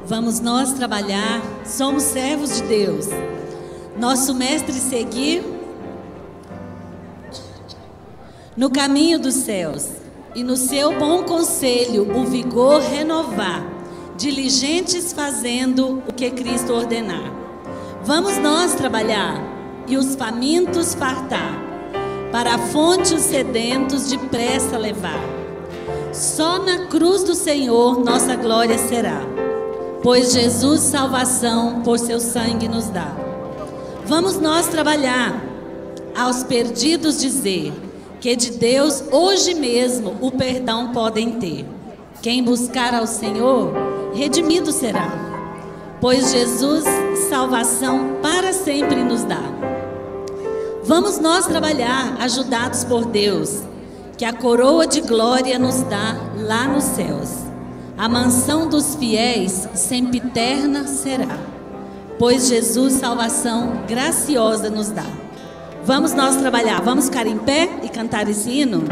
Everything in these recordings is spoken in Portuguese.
Vamos nós trabalhar, somos servos de Deus. Nosso mestre seguir no caminho dos céus e no seu bom conselho o vigor renovar, diligentes fazendo o que Cristo ordenar. Vamos nós trabalhar e os famintos fartar, para a fonte os sedentos depressa levar. Só na cruz do Senhor nossa glória será, pois Jesus salvação por seu sangue nos dá. Vamos nós trabalhar, aos perdidos dizer, que de Deus hoje mesmo o perdão podem ter. Quem buscar ao Senhor, redimido será, pois Jesus salvação para sempre nos dá. Vamos nós trabalhar, ajudados por Deus, que a coroa de glória nos dá lá nos céus. A mansão dos fiéis sempiterna será, pois Jesus salvação graciosa nos dá. Vamos nós trabalhar, vamos ficar em pé e cantar esse hino?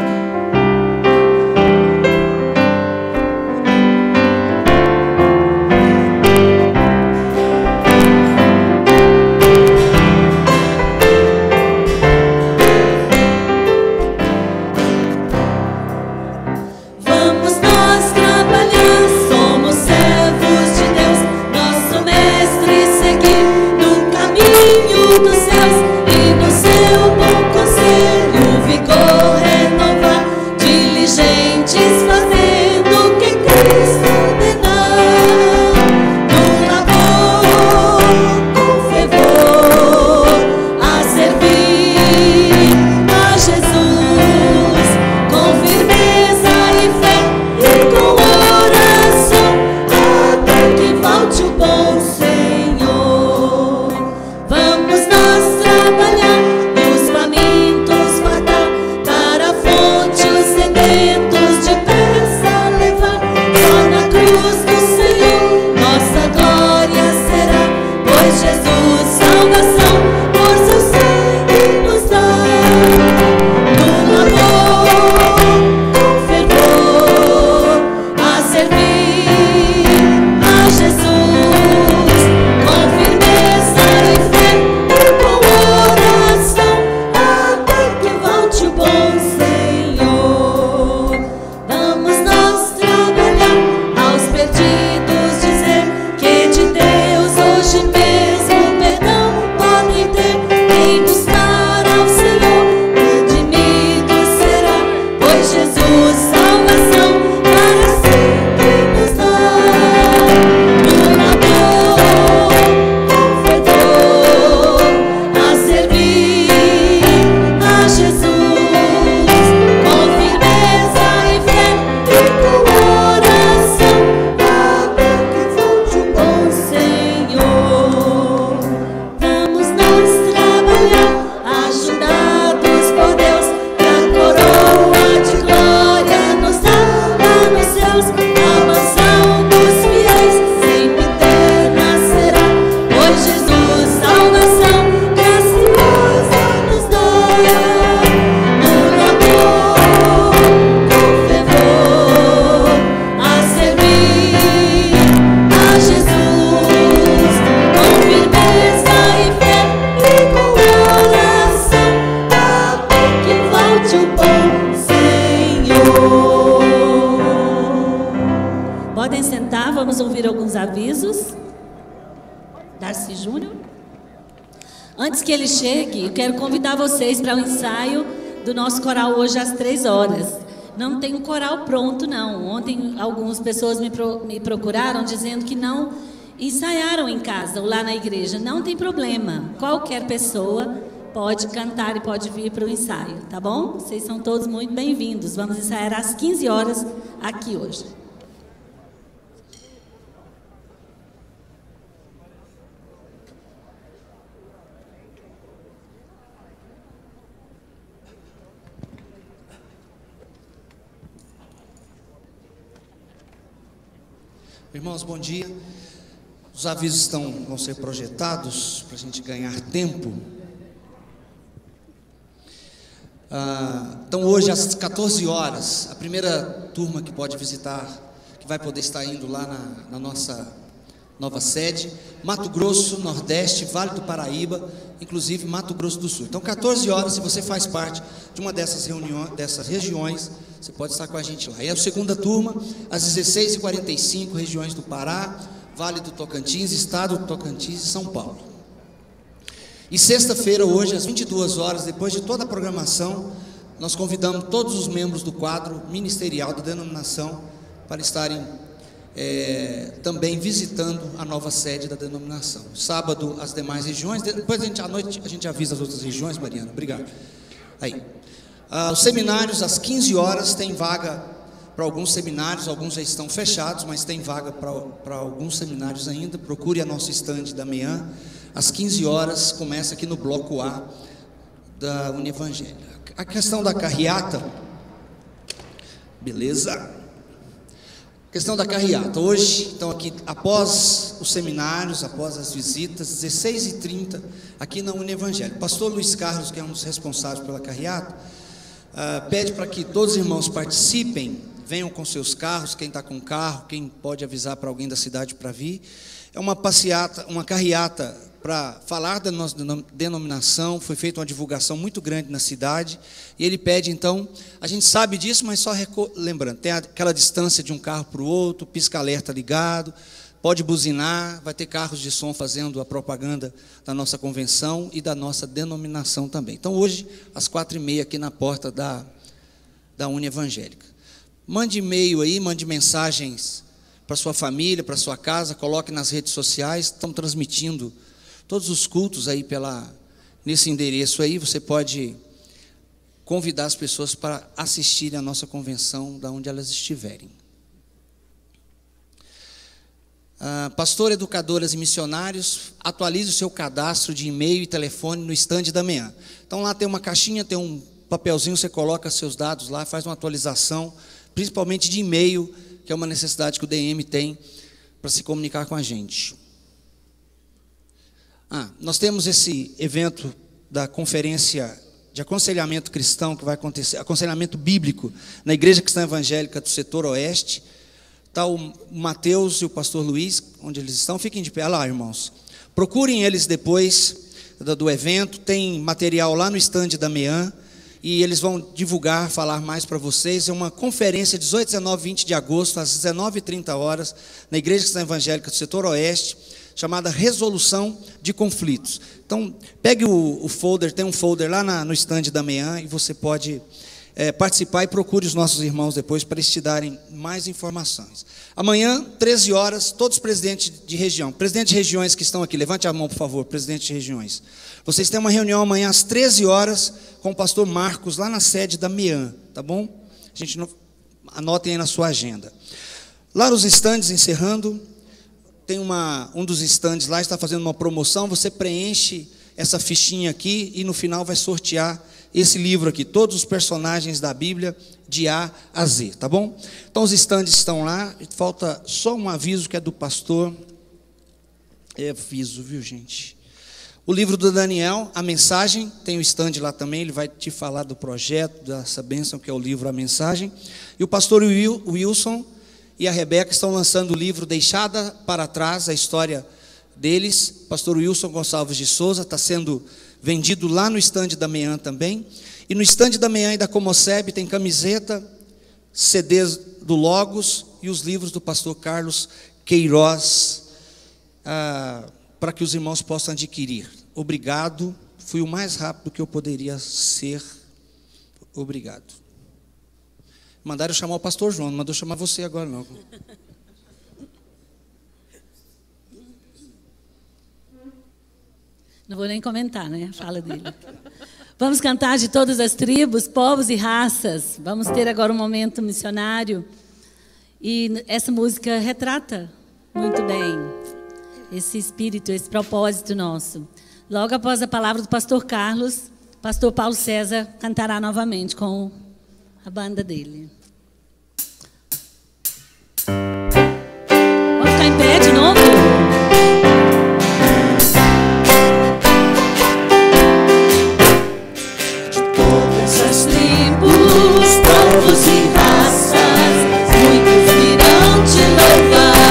Antes que ele chegue, eu quero convidar vocês para o ensaio do nosso coral hoje às 3h. Não tem um coral pronto, não. Ontem algumas pessoas me procuraram dizendo que não ensaiaram em casa ou lá na igreja. Não tem problema. Qualquer pessoa pode cantar e pode vir para o ensaio, tá bom? Vocês são todos muito bem-vindos. Vamos ensaiar às 15h aqui hoje. Irmãos, bom dia. Os avisos vão ser projetados para a gente ganhar tempo. Então hoje às 14h, a primeira turma que pode visitar, que vai poder estar indo lá na nossa nova sede, Mato Grosso, Nordeste, Vale do Paraíba, inclusive Mato Grosso do Sul. Então, 14 horas, se você faz parte de uma dessas reuniões, dessas regiões, você pode estar com a gente lá. E a segunda turma, às 16h45, regiões do Pará, Vale do Tocantins, Estado do Tocantins e São Paulo. E sexta-feira, hoje, às 22 horas, depois de toda a programação, nós convidamos todos os membros do quadro ministerial da denominação para estarem também visitando a nova sede da denominação. Sábado, as demais regiões, depois à noite a gente avisa as outras regiões, Mariana, obrigado. Aí. Os seminários, às 15 horas, tem vaga para alguns seminários, alguns já estão fechados, mas tem vaga para alguns seminários ainda. Procure a nossa estande da manhã. Às 15 horas, começa aqui no bloco A da Unievangelho. A questão da carreata, beleza? Questão da carreata, hoje, então aqui, após os seminários, após as visitas, 16h30, aqui na Unievangelho. O pastor Luiz Carlos, que é um dos responsáveis pela carreata, pede para que todos os irmãos participem, venham com seus carros, quem está com carro, quem pode avisar para alguém da cidade para vir. É uma passeata, uma carreata para falar da nossa denominação. Foi feita uma divulgação muito grande na cidade, e ele pede então, a gente sabe disso, mas só lembrando, tem aquela distância de um carro para o outro, pisca-alerta ligado, pode buzinar, vai ter carros de som fazendo a propaganda da nossa convenção e da nossa denominação também. Então hoje, às 4h30, aqui na porta da Uni Evangélica. Mande e-mail aí, mande mensagens para sua família, para sua casa, coloque nas redes sociais, estão transmitindo todos os cultos aí nesse endereço aí. Você pode convidar as pessoas para assistirem a nossa convenção, da onde elas estiverem. Pastor, educadoras e missionários, atualize o seu cadastro de e-mail e telefone no estande da manhã. Então lá tem uma caixinha, tem um papelzinho, você coloca seus dados lá, faz uma atualização, principalmente de e-mail, que é uma necessidade que o DM tem para se comunicar com a gente. Nós temos esse evento da conferência de aconselhamento cristão que vai acontecer, aconselhamento bíblico, na Igreja Cristã Evangélica do Setor Oeste. Está o Mateus e o pastor Luiz, onde eles estão, fiquem de pé. Olha lá, irmãos. Procurem eles depois do evento, tem material lá no estande da manhã, e eles vão divulgar, falar mais para vocês. É uma conferência 18, 19 e 20 de agosto, às 19h30, na Igreja Cristã Evangélica do Setor Oeste, chamada Resolução de Conflitos. Então, pegue o folder, tem um folder lá no estande da manhã, e você pode participar, e procure os nossos irmãos depois para eles te darem mais informações. Amanhã, 13 horas, todos os presidentes de região, presidentes de regiões que estão aqui, levante a mão, por favor, presidente de regiões. Vocês têm uma reunião amanhã às 13 horas com o pastor Marcos, lá na sede da MEAN, tá bom? Anotem aí na sua agenda. Lá nos estandes, encerrando, tem um dos estandes lá, está fazendo uma promoção, você preenche essa fichinha aqui e no final vai sortear esse livro aqui, todos os personagens da Bíblia, de A a Z, tá bom? Então os estandes estão lá, falta só um aviso que é do pastor, aviso, viu gente? O livro do Daniel, a mensagem, tem o estande lá também, ele vai te falar do projeto, dessa bênção que é o livro A Mensagem. E o pastor Wilson e a Rebeca estão lançando o livro Deixada para Trás, a história deles. Pastor Wilson Gonçalves de Souza, está sendo vendido lá no estande da manhã também. E no estande da manhã e da Comoceb tem camiseta, CDs do Logos e os livros do pastor Carlos Queiroz, para que os irmãos possam adquirir. Obrigado, fui o mais rápido que eu poderia ser. Obrigado. Mandaram chamar o pastor João, não mandou chamar você agora não. Não vou nem comentar, né? Fala dele. Vamos cantar de todas as tribos, povos e raças. Vamos ter agora um momento missionário. E essa música retrata muito bem esse espírito, esse propósito nosso. Logo após a palavra do pastor Carlos, o pastor Paulo César cantará novamente com a banda dele. Vamos ficar em pé de novo? De todas as tribos, povos e raças, muitos virão te louvar.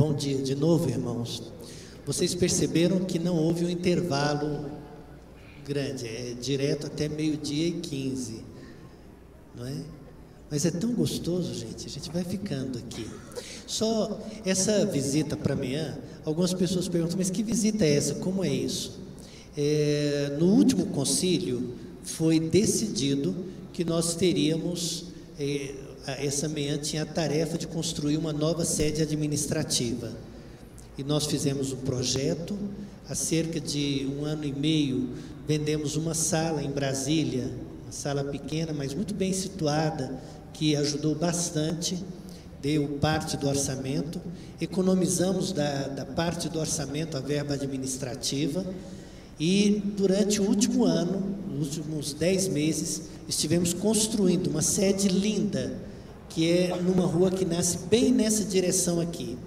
Bom dia de novo, irmãos. Vocês perceberam que não houve um intervalo grande, é direto até 12h15, não é? Mas é tão gostoso, gente, a gente vai ficando aqui. Só essa visita para amanhã, algumas pessoas perguntam, mas que visita é essa? Como é isso? No último concílio foi decidido que nós teríamos, essa manhã tinha a tarefa de construir uma nova sede administrativa. E nós fizemos um projeto, há cerca de 1 ano e meio, vendemos uma sala em Brasília, uma sala pequena, mas muito bem situada, que ajudou bastante, deu parte do orçamento, economizamos da parte do orçamento a verba administrativa, e durante o último ano, nos últimos 10 meses, estivemos construindo uma sede linda, que é numa rua que nasce bem nessa direção aqui.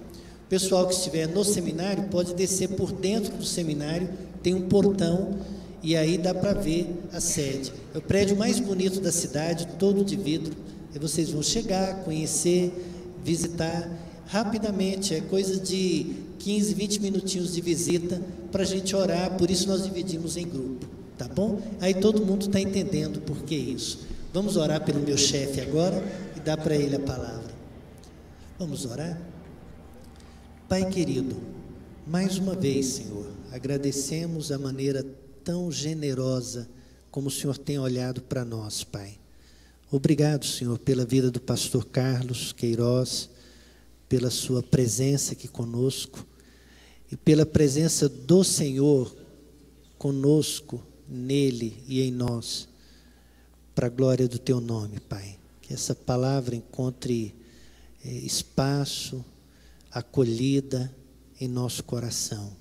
O pessoal que estiver no seminário pode descer por dentro do seminário, tem um portão, e aí dá para ver a sede. É o prédio mais bonito da cidade, todo de vidro, e vocês vão chegar, conhecer, visitar rapidamente, é coisa de 15, 20 minutinhos de visita para a gente orar, por isso nós dividimos em grupo, tá bom? Aí todo mundo está entendendo por que isso. Vamos orar pelo meu chefe agora e dar para ele a palavra. Vamos orar? Pai querido, mais uma vez, Senhor, agradecemos a maneira tão generosa como o Senhor tem olhado para nós, Pai. Obrigado, Senhor, pela vida do pastor Carlos Queiroz, pela sua presença aqui conosco e pela presença do Senhor conosco, nele e em nós, para a glória do teu nome, Pai. Que essa palavra encontre espaço, acolhida em nosso coração.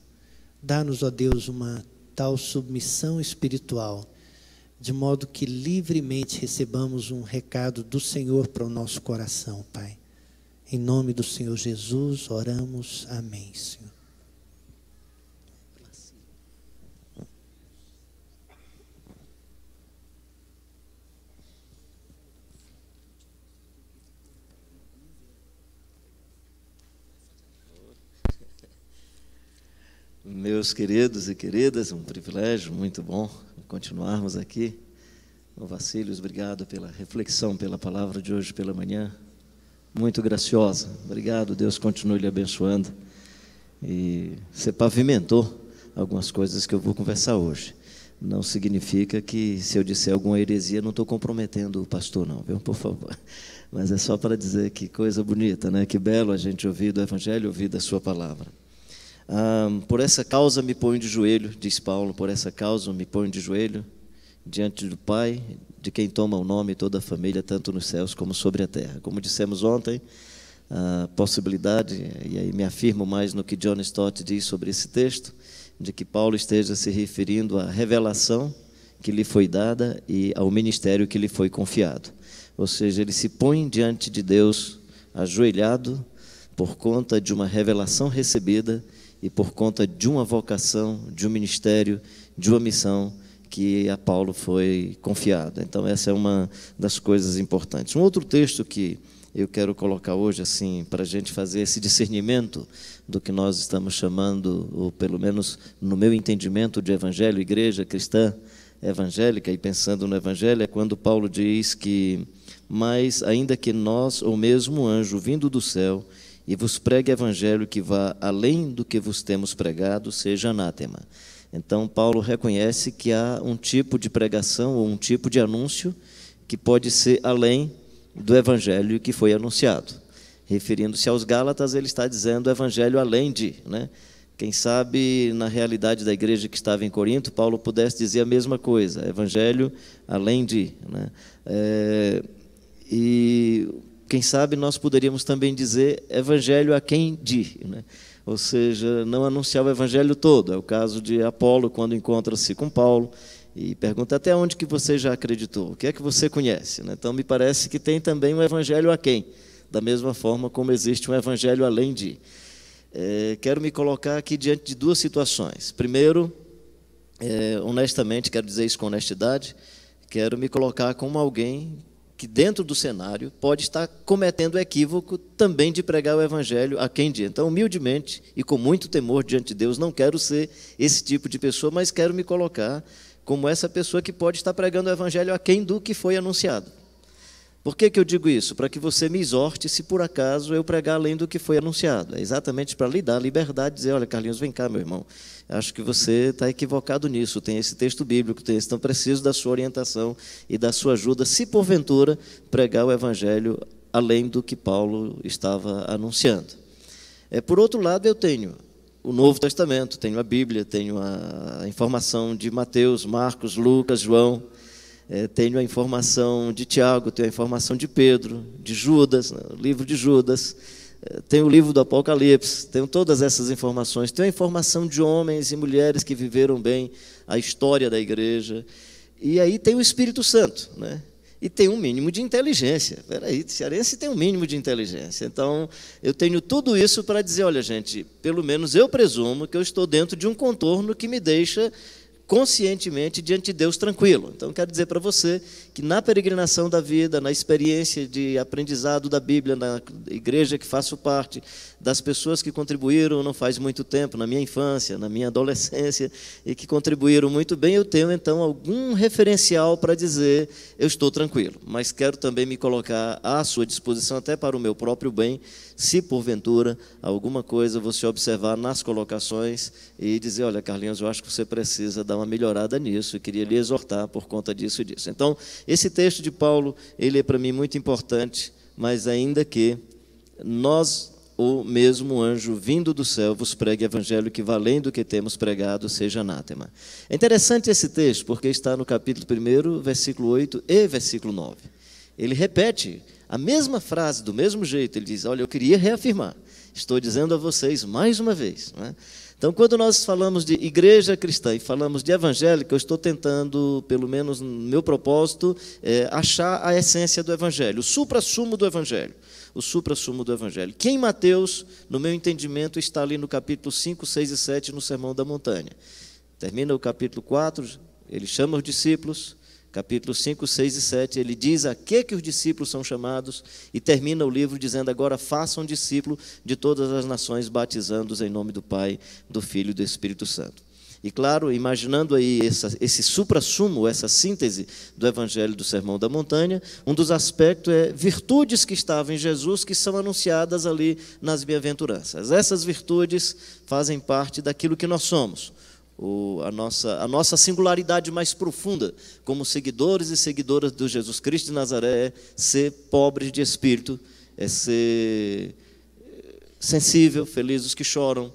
Dá-nos, ó Deus, uma tal submissão espiritual, de modo que livremente recebamos um recado do Senhor para o nosso coração, Pai. Em nome do Senhor Jesus, oramos. Amém, Senhor. Meus queridos e queridas, um privilégio muito bom continuarmos aqui. O Vacílios, obrigado pela reflexão, pela palavra de hoje pela manhã, muito graciosa. Obrigado, Deus continue lhe abençoando. E você pavimentou algumas coisas que eu vou conversar hoje. Não significa que, se eu disser alguma heresia, não estou comprometendo o pastor, não, viu? Por favor. Mas é só para dizer que coisa bonita, né? Que belo a gente ouvir do Evangelho, ouvir da sua palavra. Por essa causa me ponho de joelho, diz Paulo, por essa causa me ponho de joelho diante do Pai, de quem toma o nome toda a família, tanto nos céus como sobre a terra. Como dissemos ontem, a possibilidade, e aí me afirmo mais no que John Stott diz sobre esse texto, de que Paulo esteja se referindo à revelação que lhe foi dada e ao ministério que lhe foi confiado. Ou seja, ele se põe diante de Deus ajoelhado por conta de uma revelação recebida e por conta de uma vocação, de um ministério, de uma missão que a Paulo foi confiada. Então essa é uma das coisas importantes. Um outro texto que eu quero colocar hoje, assim, para a gente fazer esse discernimento do que nós estamos chamando, ou pelo menos no meu entendimento de evangelho, igreja cristã evangélica, e pensando no evangelho, é quando Paulo diz que, mas ainda que nós, ou mesmo um anjo vindo do céu, e vos pregue evangelho que vá além do que vos temos pregado, seja anátema. Então, Paulo reconhece que há um tipo de pregação ou um tipo de anúncio que pode ser além do evangelho que foi anunciado. Referindo-se aos Gálatas, ele está dizendo evangelho além de, né? Quem sabe, na realidade da igreja que estava em Corinto, Paulo pudesse dizer a mesma coisa, evangelho além de, né? E quem sabe nós poderíamos também dizer evangelho a quem de, né? Ou seja, não anunciar o evangelho todo. É o caso de Apolo, quando encontra-se com Paulo e pergunta até onde que você já acreditou, o que é que você conhece, né? Então me parece que tem também um evangelho a quem, da mesma forma como existe um evangelho além de. Quero me colocar aqui diante de duas situações. Primeiro, honestamente, quero dizer isso com honestidade, quero me colocar como alguém que dentro do cenário pode estar cometendo o equívoco também de pregar o evangelho a quem dia. Então, humildemente e com muito temor diante de Deus, não quero ser esse tipo de pessoa, mas quero me colocar como essa pessoa que pode estar pregando o evangelho a quem do que foi anunciado. Por que eu digo isso? Para que você me exorte se por acaso eu pregar além do que foi anunciado. É exatamente para lhe dar liberdade, dizer, olha, Carlinhos, vem cá, meu irmão. Acho que você está equivocado nisso, tem esse texto bíblico, tem esse, então preciso da sua orientação e da sua ajuda, se porventura pregar o evangelho além do que Paulo estava anunciando. Por outro lado, eu tenho o Novo Testamento, tenho a Bíblia, tenho a informação de Mateus, Marcos, Lucas, João, tenho a informação de Tiago, tenho a informação de Pedro, de Judas, o livro de Judas, tenho o livro do Apocalipse, tenho todas essas informações, tenho a informação de homens e mulheres que viveram bem a história da igreja, e aí tem o Espírito Santo, né? E tem um mínimo de inteligência. Peraí, cearense tem um mínimo de inteligência. Então, eu tenho tudo isso para dizer, olha, gente, pelo menos eu presumo que eu estou dentro de um contorno que me deixa conscientemente diante de Deus tranquilo. Então, quero dizer para você que na peregrinação da vida, na experiência de aprendizado da Bíblia, na igreja que faço parte, das pessoas que contribuíram não faz muito tempo, na minha infância, na minha adolescência, e que contribuíram muito bem, eu tenho, então, algum referencial para dizer, eu estou tranquilo. Mas quero também me colocar à sua disposição, até para o meu próprio bem, se porventura alguma coisa você observar nas colocações e dizer, olha, Carlinhos, eu acho que você precisa dar uma melhorada nisso, e queria lhe exortar por conta disso e disso. Então, esse texto de Paulo, ele é para mim muito importante, mas ainda que nós, ou mesmo o anjo vindo do céu, vos pregue evangelho que, valendo do que temos pregado, seja anátema. É interessante esse texto, porque está no capítulo 1, versículo 8 e versículo 9. Ele repete a mesma frase, do mesmo jeito. Ele diz, olha, eu queria reafirmar, estou dizendo a vocês mais uma vez, não é? Então, quando nós falamos de igreja cristã e falamos de evangélico, eu estou tentando, pelo menos no meu propósito, achar a essência do evangelho, o suprassumo do evangelho. O suprassumo do evangelho. Que em Mateus, no meu entendimento, está ali no capítulo 5, 6 e 7, no Sermão da Montanha. Termina o capítulo 4, ele chama os discípulos. Capítulo 5, 6 e 7, ele diz a que os discípulos são chamados e termina o livro dizendo, agora façam discípulo de todas as nações, batizando-os em nome do Pai, do Filho e do Espírito Santo. E claro, imaginando aí esse suprassumo, essa síntese do Evangelho do Sermão da Montanha, um dos aspectos é virtudes que estavam em Jesus, que são anunciadas ali nas bem-aventuranças. Essas virtudes fazem parte daquilo que nós somos. A nossa singularidade mais profunda como seguidores e seguidoras do Jesus Cristo de Nazaré é ser pobres de espírito, é ser sensível, felizes os que choram,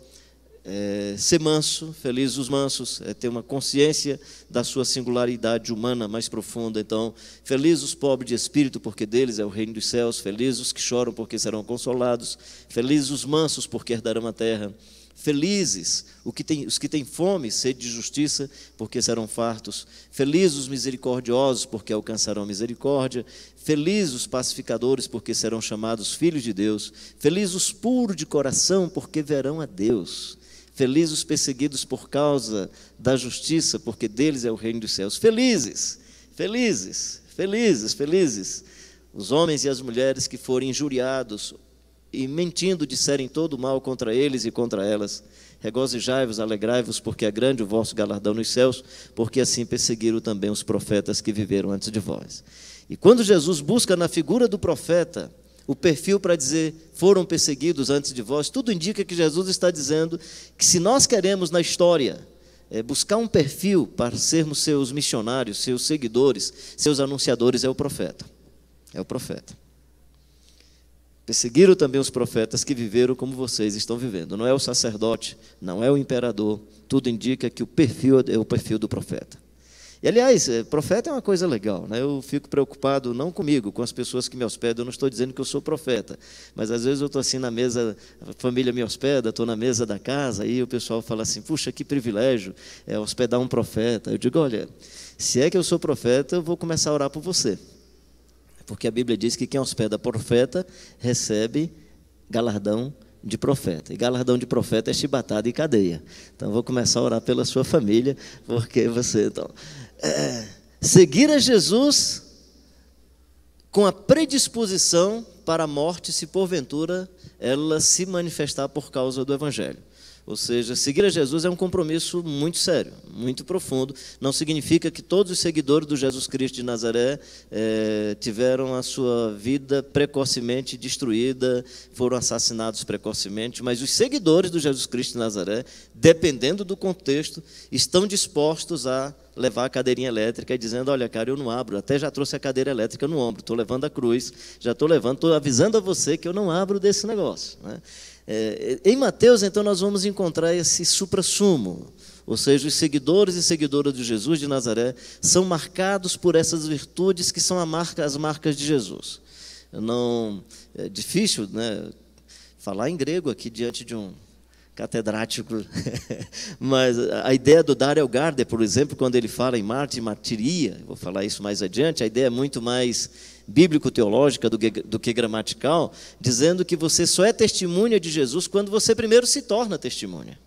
ser manso, felizes os mansos, é ter uma consciência da sua singularidade humana mais profunda. Então, felizes os pobres de espírito, porque deles é o reino dos céus, felizes os que choram, porque serão consolados, felizes os mansos, porque herdarão a terra. Felizes os que têm fome, sede de justiça, porque serão fartos. Felizes os misericordiosos, porque alcançarão misericórdia. Felizes os pacificadores, porque serão chamados filhos de Deus. Felizes os puros de coração, porque verão a Deus. Felizes os perseguidos por causa da justiça, porque deles é o reino dos céus. Felizes, felizes, felizes, felizes os homens e as mulheres que forem injuriados e mentindo disserem todo o mal contra eles e contra elas. Regozijai-vos, alegrai-vos, porque é grande o vosso galardão nos céus, porque assim perseguiram também os profetas que viveram antes de vós. E quando Jesus busca na figura do profeta o perfil para dizer, foram perseguidos antes de vós, tudo indica que Jesus está dizendo que se nós queremos na história buscar um perfil para sermos seus missionários, seus seguidores, seus anunciadores, é o profeta. É o profeta. Perseguiram também os profetas que viveram como vocês estão vivendo. Não é o sacerdote, não é o imperador. Tudo indica que o perfil é o perfil do profeta. E, aliás, profeta é uma coisa legal, né? Eu fico preocupado, não comigo, com as pessoas que me hospedam. Eu não estou dizendo que eu sou profeta, mas às vezes eu estou assim na mesa, a família me hospeda, estou na mesa da casa, e o pessoal fala assim, puxa, que privilégio hospedar um profeta. Eu digo, olha, se é que eu sou profeta, eu vou começar a orar por você. Porque a Bíblia diz que quem hospeda profeta recebe galardão de profeta. E galardão de profeta é chibatada e cadeia. Então, vou começar a orar pela sua família, porque você... Então, seguir a Jesus com a predisposição para a morte, se porventura ela se manifestar por causa do Evangelho. Ou seja, seguir a Jesus é um compromisso muito sério, muito profundo. Não significa que todos os seguidores do Jesus Cristo de Nazaré tiveram a sua vida precocemente destruída, foram assassinados precocemente, mas os seguidores do Jesus Cristo de Nazaré, dependendo do contexto, estão dispostos a levar a cadeirinha elétrica e dizendo, olha, cara, eu não abro, até já trouxe a cadeira elétrica no ombro, estou levando a cruz, já estou avisando a você que eu não abro desse negócio, né? Em Mateus, então, nós vamos encontrar esse suprassumo, ou seja, os seguidores e seguidoras de Jesus de Nazaré são marcados por essas virtudes que são as marcas de Jesus. Não, é difícil, né, falar em grego aqui diante de um catedrático, mas a ideia do Daryl Gardner, por exemplo, quando ele fala em Marte e martiria, vou falar isso mais adiante, a ideia é muito mais bíblico-teológica do que gramatical, dizendo que você só é testemunha de Jesus quando você primeiro se torna testemunha.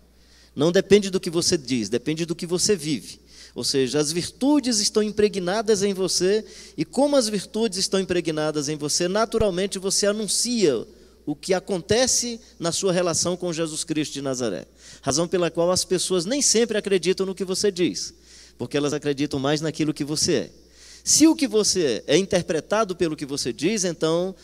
Não depende do que você diz, depende do que você vive. Ou seja, as virtudes estão impregnadas em você, e como as virtudes estão impregnadas em você, naturalmente você anuncia o que acontece na sua relação com Jesus Cristo de Nazaré. Razão pela qual as pessoas nem sempre acreditam no que você diz, porque elas acreditam mais naquilo que você é. Se o que você é interpretado pelo que você diz, então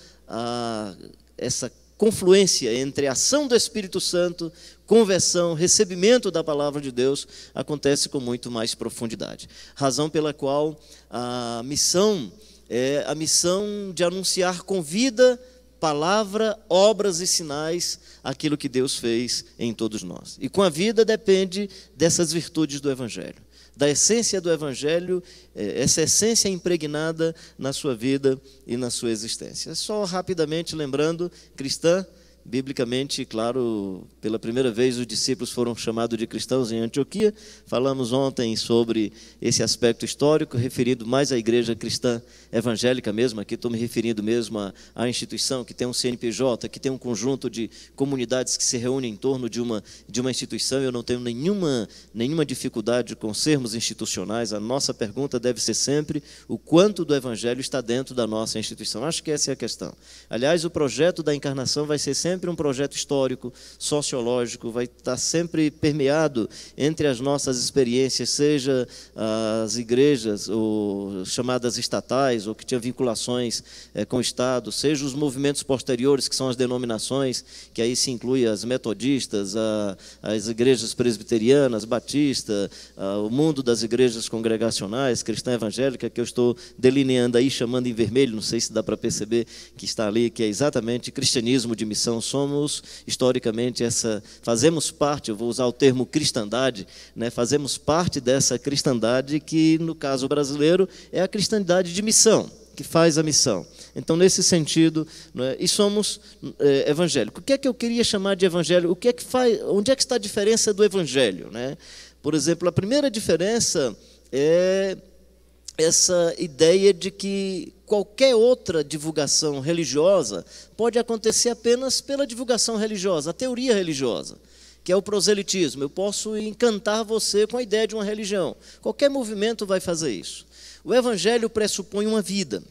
essa confluência entre a ação do Espírito Santo, conversão, recebimento da palavra de Deus, acontece com muito mais profundidade. Razão pela qual a missão é a missão de anunciar com vida, palavra, obras e sinais aquilo que Deus fez em todos nós. E com a vida depende dessas virtudes do Evangelho, da essência do Evangelho, essa essência impregnada na sua vida e na sua existência. Só rapidamente lembrando, cristã, biblicamente, claro, pela primeira vez os discípulos foram chamados de cristãos em Antioquia. Falamos ontem sobre esse aspecto histórico, referido mais à igreja cristã evangélica mesmo. Aqui estou me referindo mesmo à instituição que tem um CNPJ, que tem um conjunto de comunidades que se reúnem em torno de uma instituição. Eu não tenho nenhuma dificuldade com sermos institucionais. A nossa pergunta deve ser sempre o quanto do evangelho está dentro da nossa instituição. Acho que essa é a questão. Aliás, o projeto da encarnação vai ser sempre um projeto histórico, sociológico, vai estar sempre permeado entre as nossas experiências, seja as igrejas ou chamadas estatais, ou que tinham vinculações com o Estado, seja os movimentos posteriores, que são as denominações, que aí se inclui as metodistas, as igrejas presbiterianas, batista, o mundo das igrejas congregacionais, cristã evangélica, que eu estou delineando aí, chamando em vermelho, não sei se dá para perceber que está ali, que é exatamente cristianismo de missão. Somos, historicamente, fazemos parte, eu vou usar o termo cristandade, né, fazemos parte dessa cristandade que, no caso brasileiro, é a cristandade de missão, que faz a missão. Então, nesse sentido, né, e somos evangélicos. O que é que eu queria chamar de evangelho? Onde é que está a diferença do evangelho? Né? Por exemplo, a primeira diferença é essa ideia de que qualquer outra divulgação religiosa pode acontecer apenas pela divulgação religiosa, a teoria religiosa, que é o proselitismo. Eu posso encantar você com a ideia de uma religião. Qualquer movimento vai fazer isso. O evangelho pressupõe uma vida,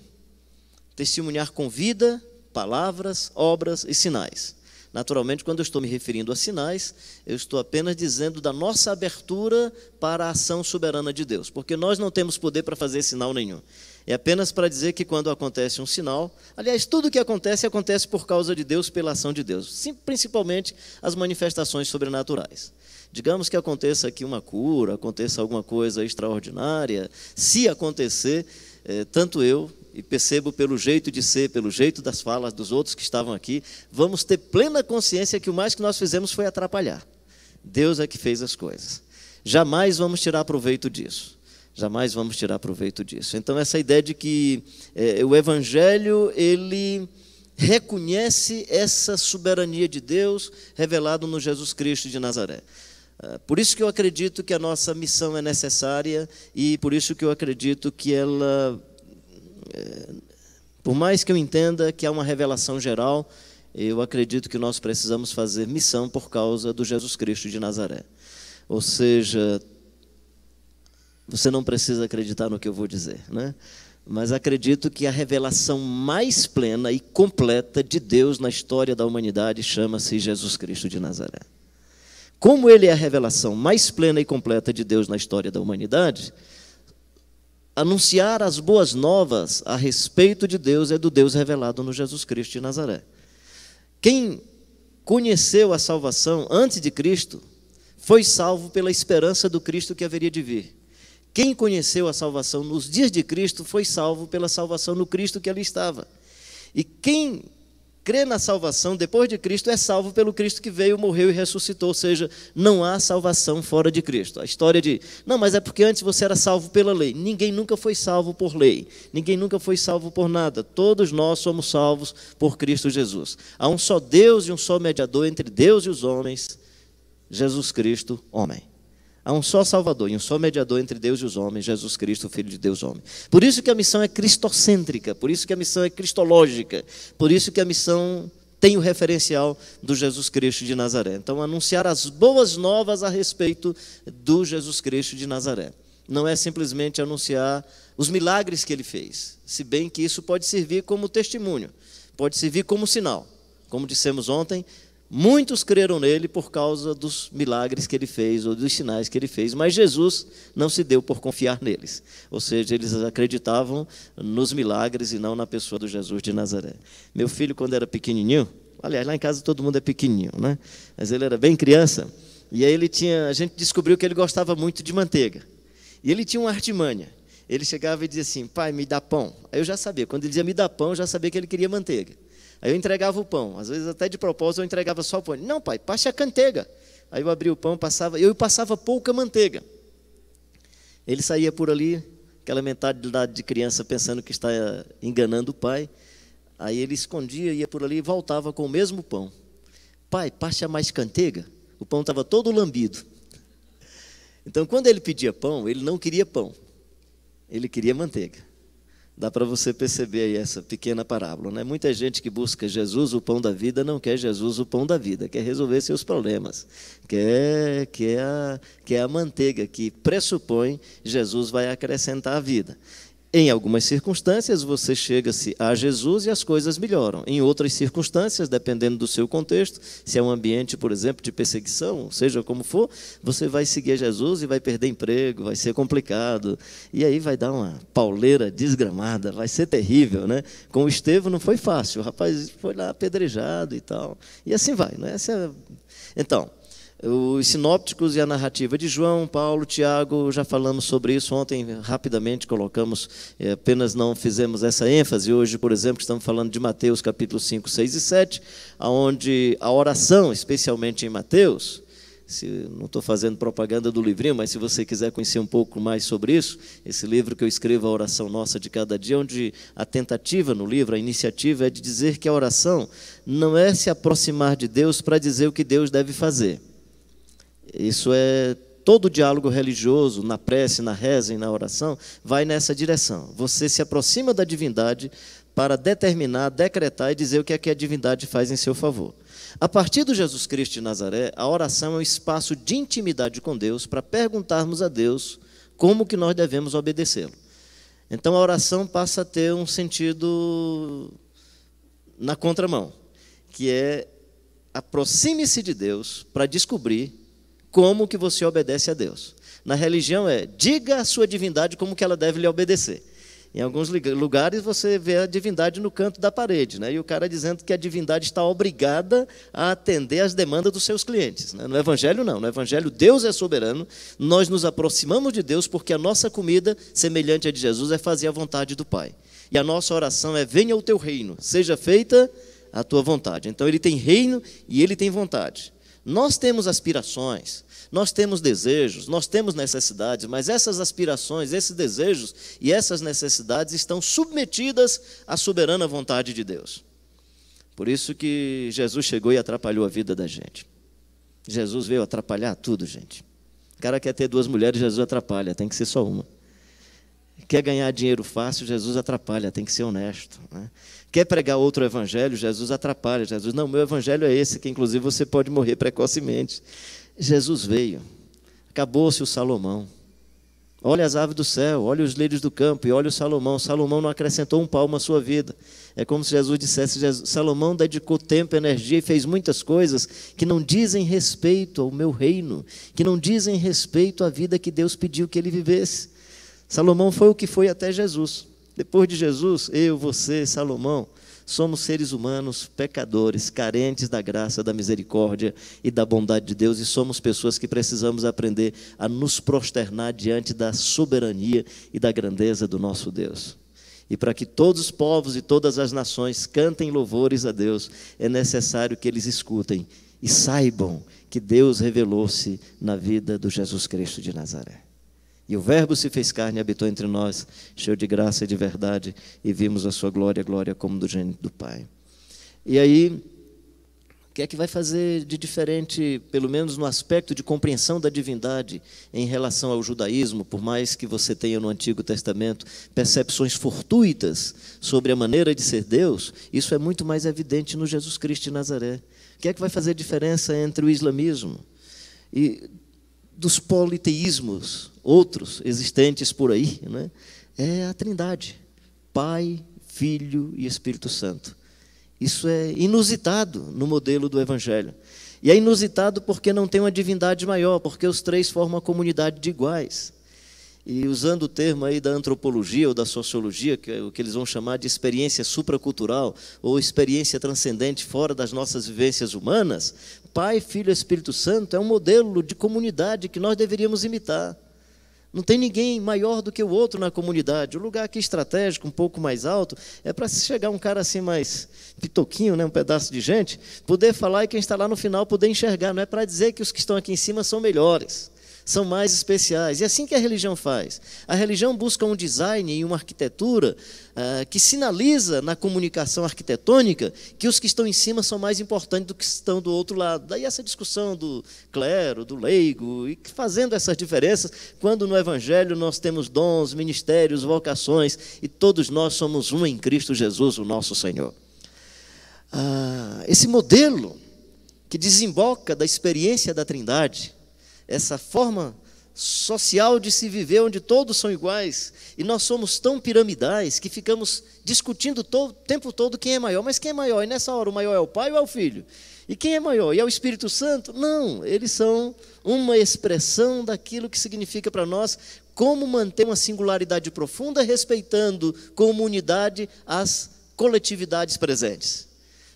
testemunhar com vida, palavras, obras e sinais. Naturalmente, quando eu estou me referindo a sinais, eu estou apenas dizendo da nossa abertura para a ação soberana de Deus, porque nós não temos poder para fazer sinal nenhum. É apenas para dizer que quando acontece um sinal, aliás, tudo o que acontece por causa de Deus, pela ação de Deus, principalmente as manifestações sobrenaturais. Digamos que aconteça aqui uma cura, aconteça alguma coisa extraordinária, se acontecer, tanto eu, e percebo pelo jeito de ser, pelo jeito das falas dos outros que estavam aqui, vamos ter plena consciência que o mais que nós fizemos foi atrapalhar. Deus é que fez as coisas. Jamais vamos tirar proveito disso. Jamais vamos tirar proveito disso. Então, essa ideia de que o Evangelho, ele reconhece essa soberania de Deus revelado no Jesus Cristo de Nazaré. Por isso que eu acredito que a nossa missão é necessária e por isso que eu acredito que ela... Por mais que eu entenda que há uma revelação geral, eu acredito que nós precisamos fazer missão por causa do Jesus Cristo de Nazaré. Ou seja, você não precisa acreditar no que eu vou dizer, né? mas acredito que a revelação mais plena e completa de Deus na história da humanidade chama-se Jesus Cristo de Nazaré. Como ele é a revelação mais plena e completa de Deus na história da humanidade, anunciar as boas novas a respeito de Deus é do Deus revelado no Jesus Cristo de Nazaré. Quem conheceu a salvação antes de Cristo foi salvo pela esperança do Cristo que haveria de vir. Quem conheceu a salvação nos dias de Cristo foi salvo pela salvação no Cristo que ali estava. E quem crê na salvação depois de Cristo é salvo pelo Cristo que veio, morreu e ressuscitou. Ou seja, não há salvação fora de Cristo. A história de, não, mas é porque antes você era salvo pela lei. Ninguém nunca foi salvo por lei. Ninguém nunca foi salvo por nada. Todos nós somos salvos por Cristo Jesus. Há um só Deus e um só mediador entre Deus e os homens, Jesus Cristo, homem. Há um só Salvador e um só mediador entre Deus e os homens, Jesus Cristo, Filho de Deus, homem. Por isso que a missão é cristocêntrica, por isso que a missão é cristológica, por isso que a missão tem o referencial do Jesus Cristo de Nazaré. Então, anunciar as boas novas a respeito do Jesus Cristo de Nazaré. Não é simplesmente anunciar os milagres que ele fez, se bem que isso pode servir como testemunho, pode servir como sinal. Como dissemos ontem, muitos creram nele por causa dos milagres que ele fez, ou dos sinais que ele fez, mas Jesus não se deu por confiar neles. Ou seja, eles acreditavam nos milagres e não na pessoa do Jesus de Nazaré. Meu filho, quando era pequenininho, aliás, lá em casa todo mundo é pequenininho, né? Mas ele era bem criança, e aí a gente descobriu que ele gostava muito de manteiga. E ele tinha uma artimanha. Ele chegava e dizia assim, pai, me dá pão. Aí eu já sabia, quando ele dizia me dá pão, eu já sabia que ele queria manteiga. Aí eu entregava o pão, às vezes até de propósito eu entregava só o pão. Não, pai, passe a manteiga. Aí eu abria o pão, eu passava pouca manteiga. Ele saía por ali, aquela mentalidade de criança pensando que está enganando o pai. Aí ele escondia, ia por ali e voltava com o mesmo pão. Pai, passe a mais manteiga. O pão estava todo lambido. Então, quando ele pedia pão, ele não queria pão, ele queria manteiga. Dá para você perceber aí essa pequena parábola, né? Muita gente que busca Jesus, o pão da vida, não quer Jesus, o pão da vida, quer resolver seus problemas, quer a manteiga que pressupõe Jesus vai acrescentar a vida. Em algumas circunstâncias, você chega-se a Jesus e as coisas melhoram. Em outras circunstâncias, dependendo do seu contexto, se é um ambiente, por exemplo, de perseguição, seja como for, você vai seguir a Jesus e vai perder emprego, vai ser complicado. E aí vai dar uma pauleira desgramada, vai ser terrível, né? Com o Estevão não foi fácil, o rapaz foi lá apedrejado e tal. E assim vai, né? Então, os sinópticos e a narrativa de João, Paulo, Tiago, já falamos sobre isso ontem, rapidamente colocamos, apenas não fizemos essa ênfase. Hoje, por exemplo, estamos falando de Mateus, capítulo 5, 6 e 7, onde a oração, especialmente em Mateus, não estou fazendo propaganda do livrinho, mas se você quiser conhecer um pouco mais sobre isso, esse livro que eu escrevo, A Oração Nossa de Cada Dia, onde a tentativa no livro, a iniciativa é de dizer que a oração não é se aproximar de Deus para dizer o que Deus deve fazer. Isso é todo o diálogo religioso, na prece, na reza e na oração, vai nessa direção. Você se aproxima da divindade para determinar, decretar e dizer o que é que a divindade faz em seu favor. A partir do Jesus Cristo de Nazaré, a oração é um espaço de intimidade com Deus para perguntarmos a Deus como que nós devemos obedecê-lo. Então a oração passa a ter um sentido na contramão, que é aproxime-se de Deus para descobrir como que você obedece a Deus. Na religião diga a sua divindade como que ela deve lhe obedecer. Em alguns lugares você vê a divindade no canto da parede, né? E o cara dizendo que a divindade está obrigada a atender às demandas dos seus clientes, né? No Evangelho não, no Evangelho Deus é soberano, nós nos aproximamos de Deus porque a nossa comida, semelhante à de Jesus, é fazer a vontade do Pai. E a nossa oração é venha o teu reino, seja feita a tua vontade. Então ele tem reino e ele tem vontade. Nós temos aspirações, nós temos desejos, nós temos necessidades, mas essas aspirações, esses desejos e essas necessidades estão submetidas à soberana vontade de Deus. Por isso que Jesus chegou e atrapalhou a vida da gente. Jesus veio atrapalhar tudo, gente. O cara quer ter 2 mulheres, Jesus atrapalha, tem que ser só uma. Quer ganhar dinheiro fácil, Jesus atrapalha, tem que ser honesto, né? Quer pregar outro evangelho, Jesus atrapalha. Jesus, não, meu evangelho é esse, que inclusive você pode morrer precocemente. Jesus veio, acabou-se o Salomão. Olha as aves do céu, olha os lírios do campo e olha o Salomão. Salomão não acrescentou um palmo à sua vida. É como se Jesus dissesse, Salomão dedicou tempo, energia e fez muitas coisas que não dizem respeito ao meu reino, que não dizem respeito à vida que Deus pediu que ele vivesse. Salomão foi o que foi até Jesus. Depois de Jesus, eu, você, Salomão, somos seres humanos, pecadores, carentes da graça, da misericórdia e da bondade de Deus, e somos pessoas que precisamos aprender a nos prosternar diante da soberania e da grandeza do nosso Deus. E para que todos os povos e todas as nações cantem louvores a Deus, é necessário que eles escutem e saibam que Deus revelou-se na vida do Jesus Cristo de Nazaré. E o Verbo se fez carne e habitou entre nós, cheio de graça e de verdade, e vimos a sua glória, glória como do gênito do Pai. E aí, o que é que vai fazer de diferente, pelo menos no aspecto de compreensão da divindade, em relação ao judaísmo, por mais que você tenha no Antigo Testamento percepções fortuitas sobre a maneira de ser Deus, isso é muito mais evidente no Jesus Cristo de Nazaré. O que é que vai fazer diferença entre o islamismo e dos politeísmos outros existentes por aí, né? É a Trindade, Pai, Filho e Espírito Santo. Isso é inusitado no modelo do Evangelho. E é inusitado porque não tem uma divindade maior, porque os três formam uma comunidade de iguais. E usando o termo aí da antropologia ou da sociologia, que é o que eles vão chamar de experiência supracultural ou experiência transcendente fora das nossas vivências humanas, Pai, Filho e Espírito Santo é um modelo de comunidade que nós deveríamos imitar. Não tem ninguém maior do que o outro na comunidade. O lugar aqui estratégico, um pouco mais alto, é para chegar um cara assim mais pitoquinho, né, um pedaço de gente, poder falar e quem está lá no final poder enxergar. Não é para dizer que os que estão aqui em cima são melhores, são mais especiais. E é assim que a religião faz. A religião busca um design e uma arquitetura que sinaliza na comunicação arquitetônica que os que estão em cima são mais importantes do que estão do outro lado. Daí essa discussão do clero, do leigo, e fazendo essas diferenças, quando no Evangelho nós temos dons, ministérios, vocações, e todos nós somos um em Cristo Jesus, o nosso Senhor. Esse modelo que desemboca da experiência da Trindade, essa forma social de se viver, onde todos são iguais, e nós somos tão piramidais que ficamos discutindo o tempo todo quem é maior. Mas quem é maior? E nessa hora o maior é o Pai ou é o Filho? E quem é maior? E é o Espírito Santo? Não, eles são uma expressão daquilo que significa para nós como manter uma singularidade profunda, respeitando como unidade as coletividades presentes.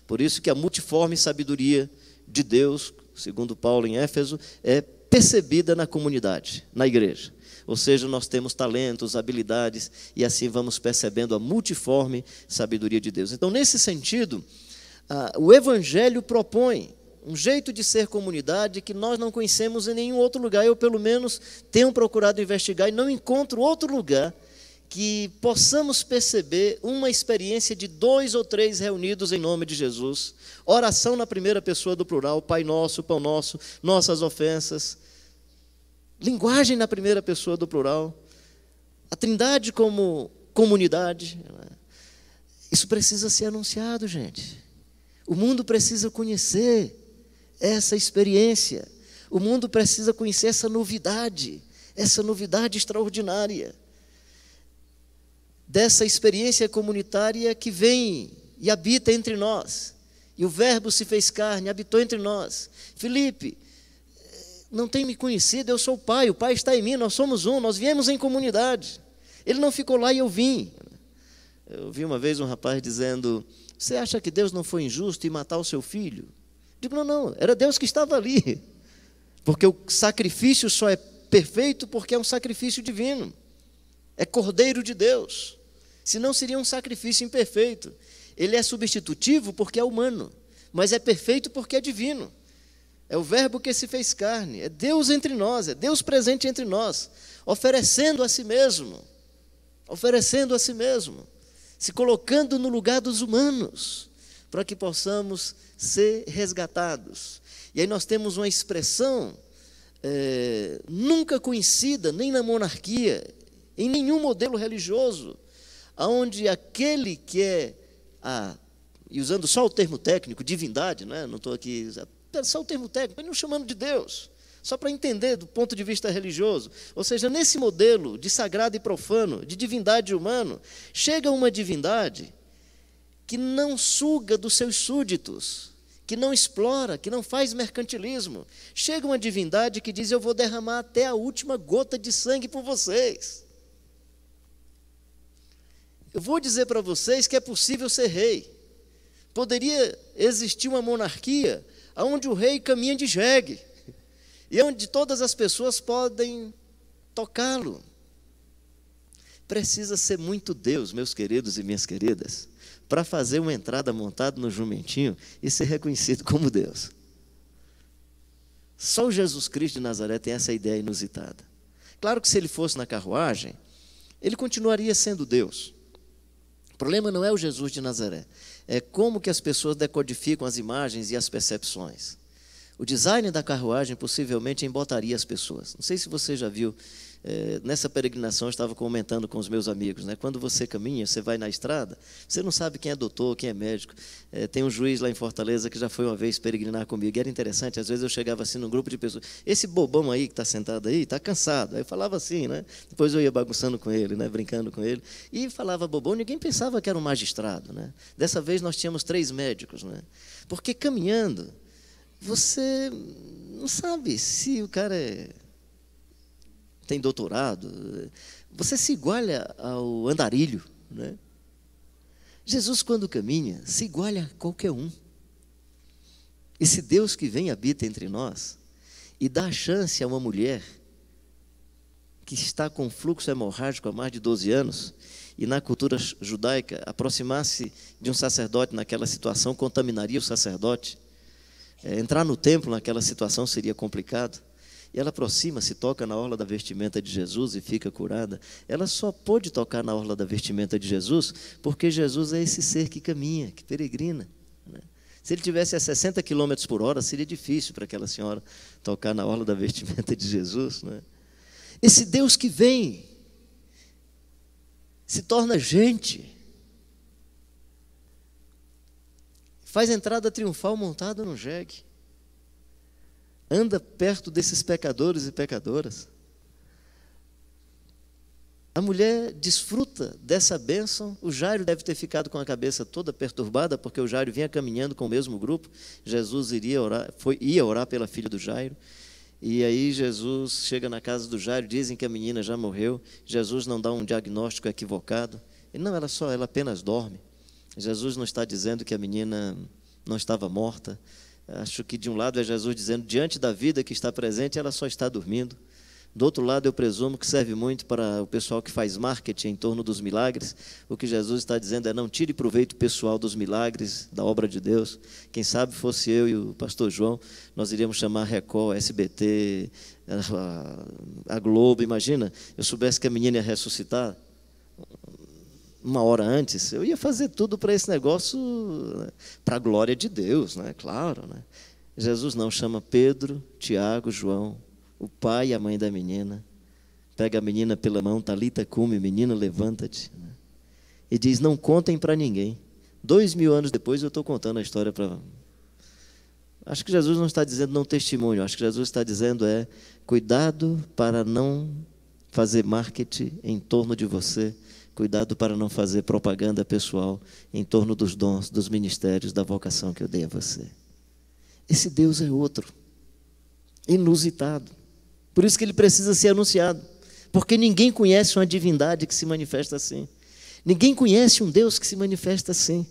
Por isso que a multiforme sabedoria de Deus, segundo Paulo em Éfeso, é percebida na comunidade, na igreja. Ou seja, nós temos talentos, habilidades, e assim vamos percebendo a multiforme sabedoria de Deus. Então, nesse sentido, o Evangelho propõe um jeito de ser comunidade que nós não conhecemos em nenhum outro lugar. Eu, pelo menos, tenho procurado investigar e não encontro outro lugar que possamos perceber uma experiência de 2 ou 3 reunidos em nome de Jesus. Oração na primeira pessoa do plural, Pai nosso, Pão nosso, nossas ofensas. Linguagem na primeira pessoa do plural. A Trindade como comunidade. Isso precisa ser anunciado, gente. O mundo precisa conhecer essa experiência. O mundo precisa conhecer essa novidade extraordinária. Dessa experiência comunitária que vem e habita entre nós. E o Verbo se fez carne, habitou entre nós. Filipe, não tem me conhecido, eu sou o Pai está em mim, nós somos um, nós viemos em comunidade. Ele não ficou lá e eu vim. Eu vi uma vez um rapaz dizendo, você acha que Deus não foi injusto em matar o seu filho? Digo, não, era Deus que estava ali. Porque o sacrifício só é perfeito porque é um sacrifício divino. É Cordeiro de Deus. Senão seria um sacrifício imperfeito. Ele é substitutivo porque é humano, mas é perfeito porque é divino. É o Verbo que se fez carne, é Deus entre nós, é Deus presente entre nós, oferecendo a si mesmo, se colocando no lugar dos humanos, para que possamos ser resgatados. E aí nós temos uma expressão nunca conhecida, nem na monarquia, em nenhum modelo religioso, onde aquele que é e usando só o termo técnico, divindade, né? Não estou aqui, só o termo técnico, mas não chamando de Deus. só para entender do ponto de vista religioso. Ou seja, nesse modelo de sagrado e profano, de divindade humano, chega uma divindade que não suga dos seus súditos, que não explora, que não faz mercantilismo. Chega uma divindade que diz: eu vou derramar até a última gota de sangue por vocês. Eu vou dizer para vocês que é possível ser rei. Poderia existir uma monarquia onde o rei caminha de jegue e onde todas as pessoas podem tocá-lo. Precisa ser muito Deus, meus queridos e minhas queridas, para fazer uma entrada montado no jumentinho e ser reconhecido como Deus. Só o Jesus Cristo de Nazaré tem essa ideia inusitada. Claro que se ele fosse na carruagem, ele continuaria sendo Deus. O problema não é o Jesus de Nazaré, é como que as pessoas decodificam as imagens e as percepções. O design da carruagem possivelmente embotaria as pessoas. Não sei se você já viu, nessa peregrinação eu estava comentando com os meus amigos, né? Quando você caminha, você vai na estrada, você não sabe quem é doutor, quem é médico. Tem um juiz lá em Fortaleza que já foi uma vez peregrinar comigo, e era interessante, às vezes eu chegava assim num grupo de pessoas: esse bobão aí que está sentado aí, está cansado. Aí eu falava assim, né? Depois eu ia bagunçando com ele, né? Brincando com ele, e falava bobão, ninguém pensava que era um magistrado, né? Dessa vez nós tínhamos 3 médicos, né? Porque caminhando, você não sabe se o cara tem doutorado, você se iguala ao andarilho, né? Jesus, quando caminha, se iguala a qualquer um. Esse Deus que vem e habita entre nós e dá a chance a uma mulher que está com fluxo hemorrágico há mais de 12 anos, e na cultura judaica, aproximar-se de um sacerdote naquela situação contaminaria o sacerdote. Entrar no templo naquela situação seria complicado. E ela aproxima-se, toca na orla da vestimenta de Jesus e fica curada. Ela só pôde tocar na orla da vestimenta de Jesus porque Jesus é esse ser que caminha, que peregrina, né? Se ele tivesse a 60 km por hora, seria difícil para aquela senhora tocar na orla da vestimenta de Jesus, né? Esse Deus que vem, se torna gente, faz entrada triunfal montado num jegue, anda perto desses pecadores e pecadoras. A mulher desfruta dessa bênção. O Jairo deve ter ficado com a cabeça toda perturbada, porque o Jairo vinha caminhando com o mesmo grupo. Jesus ia orar pela filha do Jairo. E aí Jesus chega na casa do Jairo, dizem que a menina já morreu. Jesus não dá um diagnóstico equivocado. Ele, não, ela apenas dorme. Jesus não está dizendo que a menina não estava morta. Acho que de um lado é Jesus dizendo, diante da vida que está presente, ela só está dormindo. Do outro lado, eu presumo que serve muito para o pessoal que faz marketing em torno dos milagres. O que Jesus está dizendo é: não tire proveito pessoal dos milagres, da obra de Deus. Quem sabe fosse eu e o pastor João, nós iríamos chamar a Record, a SBT, a Globo. Imagina, eu soubesse que a menina ia ressuscitar 1 hora antes, eu ia fazer tudo para esse negócio, para a glória de Deus, né? Claro, né? Jesus não, chama Pedro, Tiago, João, o pai e a mãe da menina, pega a menina pela mão, Talita cumi, menina, levanta-te, né? E diz: não contem para ninguém. 2000 anos depois eu estou contando a história para... Acho que Jesus não está dizendo não testemunho, acho que Jesus está dizendo cuidado para não fazer marketing em torno de você, cuidado para não fazer propaganda pessoal em torno dos dons, dos ministérios, da vocação que eu dei a você. Esse Deus é outro, inusitado. Por isso que ele precisa ser anunciado, porque ninguém conhece uma divindade que se manifesta assim. Ninguém conhece um Deus que se manifesta assim.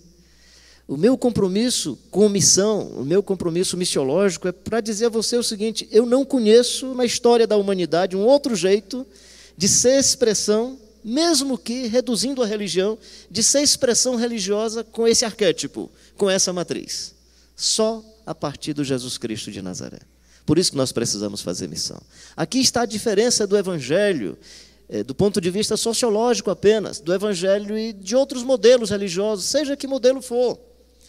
O meu compromisso com missão, o meu compromisso missiológico é para dizer a você o seguinte: eu não conheço na história da humanidade um outro jeito de ser expressão, mesmo que reduzindo a religião, de ser expressão religiosa com esse arquétipo, com essa matriz. Só a partir do Jesus Cristo de Nazaré. Por isso que nós precisamos fazer missão. Aqui está a diferença do Evangelho, do ponto de vista sociológico apenas, do Evangelho e de outros modelos religiosos, seja que modelo for,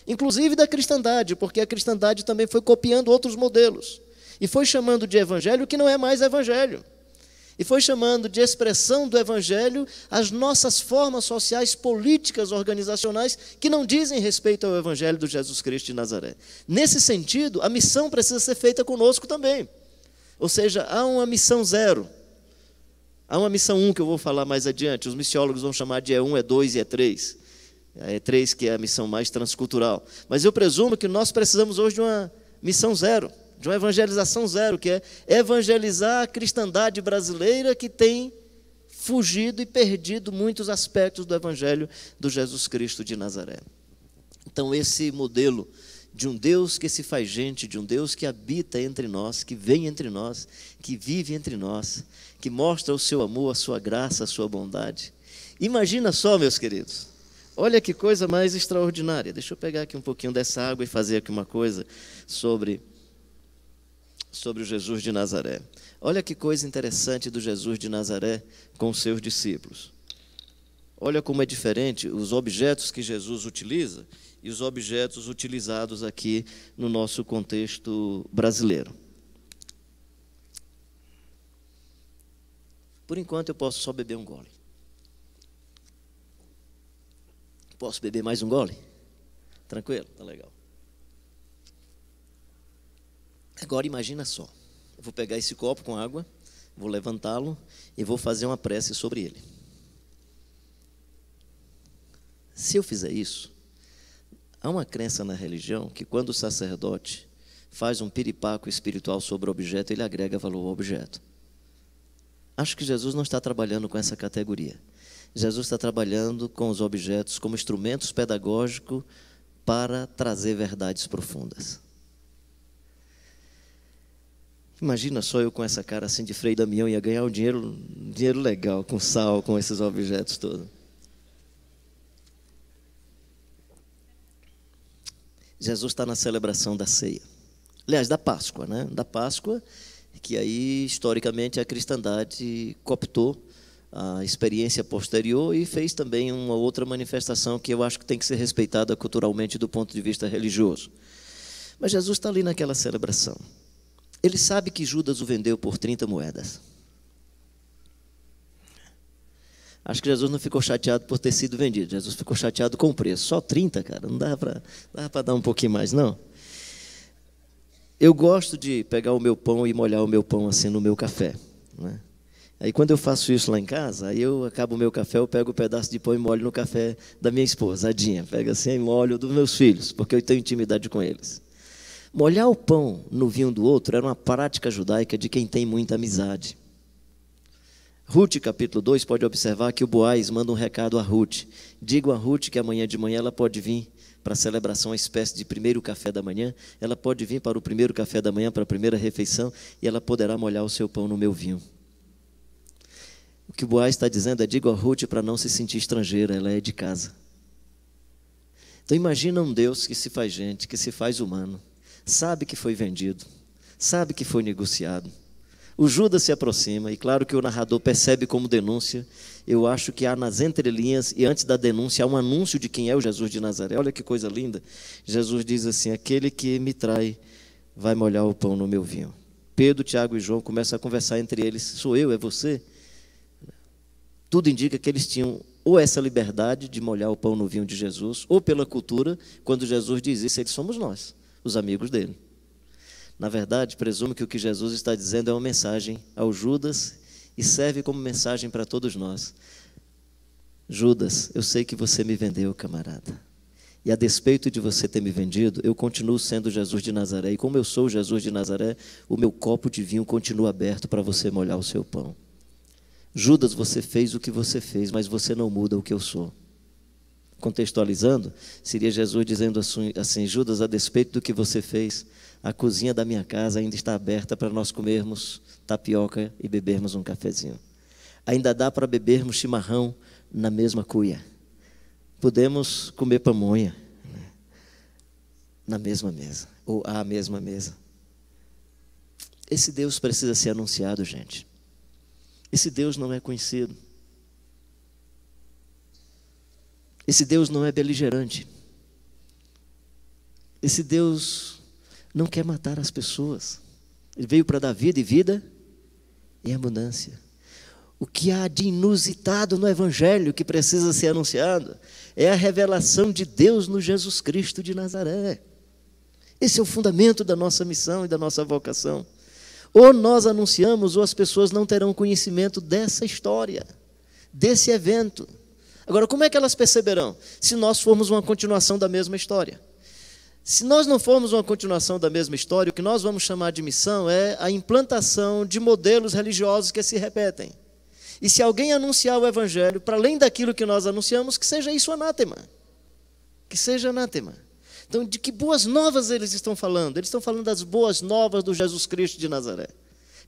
inclusive da cristandade, porque a cristandade também foi copiando outros modelos, e foi chamando de Evangelho o que não é mais Evangelho. E foi chamando de expressão do Evangelho as nossas formas sociais, políticas, organizacionais, que não dizem respeito ao Evangelho do Jesus Cristo de Nazaré. Nesse sentido, a missão precisa ser feita conosco também. Ou seja, há uma missão zero. Há uma missão 1 que eu vou falar mais adiante. Os missiólogos vão chamar de E1, E2 e E3. A E3 que é a missão mais transcultural. Mas eu presumo que nós precisamos hoje de uma missão zero, de uma evangelização zero, que é evangelizar a cristandade brasileira que tem fugido e perdido muitos aspectos do evangelho do Jesus Cristo de Nazaré. Então esse modelo de um Deus que se faz gente, de um Deus que habita entre nós, que vem entre nós, que vive entre nós, que mostra o seu amor, a sua graça, a sua bondade. Imagina só, meus queridos, olha que coisa mais extraordinária. Deixa eu pegar aqui um pouquinho dessa água e fazer aqui uma coisa sobre o Jesus de Nazaré. Olha que coisa interessante do Jesus de Nazaré com os seus discípulos. Olha como é diferente os objetos que Jesus utiliza e os objetos utilizados aqui no nosso contexto brasileiro. Por enquanto eu posso só beber um gole. Posso beber mais um gole? Tranquilo? Tá legal. Agora imagina só. Eu vou pegar esse copo com água, vou levantá-lo e vou fazer uma prece sobre ele. Se eu fizer isso, há uma crença na religião que quando o sacerdote faz um piripaco espiritual sobre o objeto, ele agrega valor ao objeto. Acho que Jesus não está trabalhando com essa categoria. Jesus está trabalhando com os objetos como instrumentos pedagógicos para trazer verdades profundas. Imagina só eu com essa cara assim de Frei Damião, ia ganhar um dinheiro legal, com sal, com esses objetos todos. Jesus está na celebração da ceia. Aliás, da Páscoa, né? Da Páscoa, que aí, historicamente, a cristandade cooptou a experiência posterior e fez também uma outra manifestação que eu acho que tem que ser respeitada culturalmente do ponto de vista religioso. Mas Jesus está ali naquela celebração. Ele sabe que Judas o vendeu por 30 moedas. Acho que Jesus não ficou chateado por ter sido vendido. Jesus ficou chateado com o preço. Só 30, cara, não dá para dar um pouquinho mais, não. Eu gosto de pegar o meu pão e molhar o meu pão assim no meu café, né? Aí quando eu faço isso lá em casa, aí eu acabo o meu café, eu pego um pedaço de pão e molho no café da minha esposa, a Dinha. Pego assim e molho dos meus filhos, porque eu tenho intimidade com eles. Molhar o pão no vinho do outro era uma prática judaica de quem tem muita amizade. Ruth, capítulo 2, pode observar que o Boaz manda um recado a Ruth. Digo a Ruth que amanhã de manhã ela pode vir para a celebração, uma espécie de primeiro café da manhã. Ela pode vir para o primeiro café da manhã, para a primeira refeição, e ela poderá molhar o seu pão no meu vinho. O que o Boaz está dizendo é: digo a Ruth para não se sentir estrangeira, ela é de casa. Então imagina um Deus que se faz gente, que se faz humano, sabe que foi vendido, sabe que foi negociado. O Judas se aproxima, e claro que o narrador percebe como denúncia. Eu acho que há nas entrelinhas, e antes da denúncia, há um anúncio de quem é o Jesus de Nazaré. Olha que coisa linda. Jesus diz assim: aquele que me trai vai molhar o pão no meu vinho. Pedro, Tiago e João começam a conversar entre eles: sou eu, é você? Tudo indica que eles tinham ou essa liberdade de molhar o pão no vinho de Jesus, ou pela cultura, quando Jesus diz isso, eles somos nós, os amigos dele. Na verdade, presumo que o que Jesus está dizendo é uma mensagem ao Judas e serve como mensagem para todos nós. Judas, eu sei que você me vendeu, camarada. E a despeito de você ter me vendido, eu continuo sendo Jesus de Nazaré. E como eu sou Jesus de Nazaré, o meu copo de vinho continua aberto para você molhar o seu pão. Judas, você fez o que você fez, mas você não muda o que eu sou. Contextualizando, seria Jesus dizendo assim: Judas, a despeito do que você fez, a cozinha da minha casa ainda está aberta para nós comermos tapioca e bebermos um cafezinho. Ainda dá para bebermos chimarrão na mesma cuia. Podemos comer pamonha, né, na mesma mesa, ou à mesma mesa. Esse Deus precisa ser anunciado, gente. Esse Deus não é conhecido. Esse Deus não é beligerante. Esse Deus não quer matar as pessoas. Ele veio para dar vida e vida em abundância. O que há de inusitado no Evangelho que precisa ser anunciado é a revelação de Deus no Jesus Cristo de Nazaré. Esse é o fundamento da nossa missão e da nossa vocação. Ou nós anunciamos, ou as pessoas não terão conhecimento dessa história, desse evento. Agora, como é que elas perceberão? Se nós formos uma continuação da mesma história. Se nós não formos uma continuação da mesma história, o que nós vamos chamar de missão é a implantação de modelos religiosos que se repetem. E se alguém anunciar o Evangelho, para além daquilo que nós anunciamos, que seja isso anátema. Que seja anátema. Então, de que boas novas eles estão falando? Eles estão falando das boas novas do Jesus Cristo de Nazaré.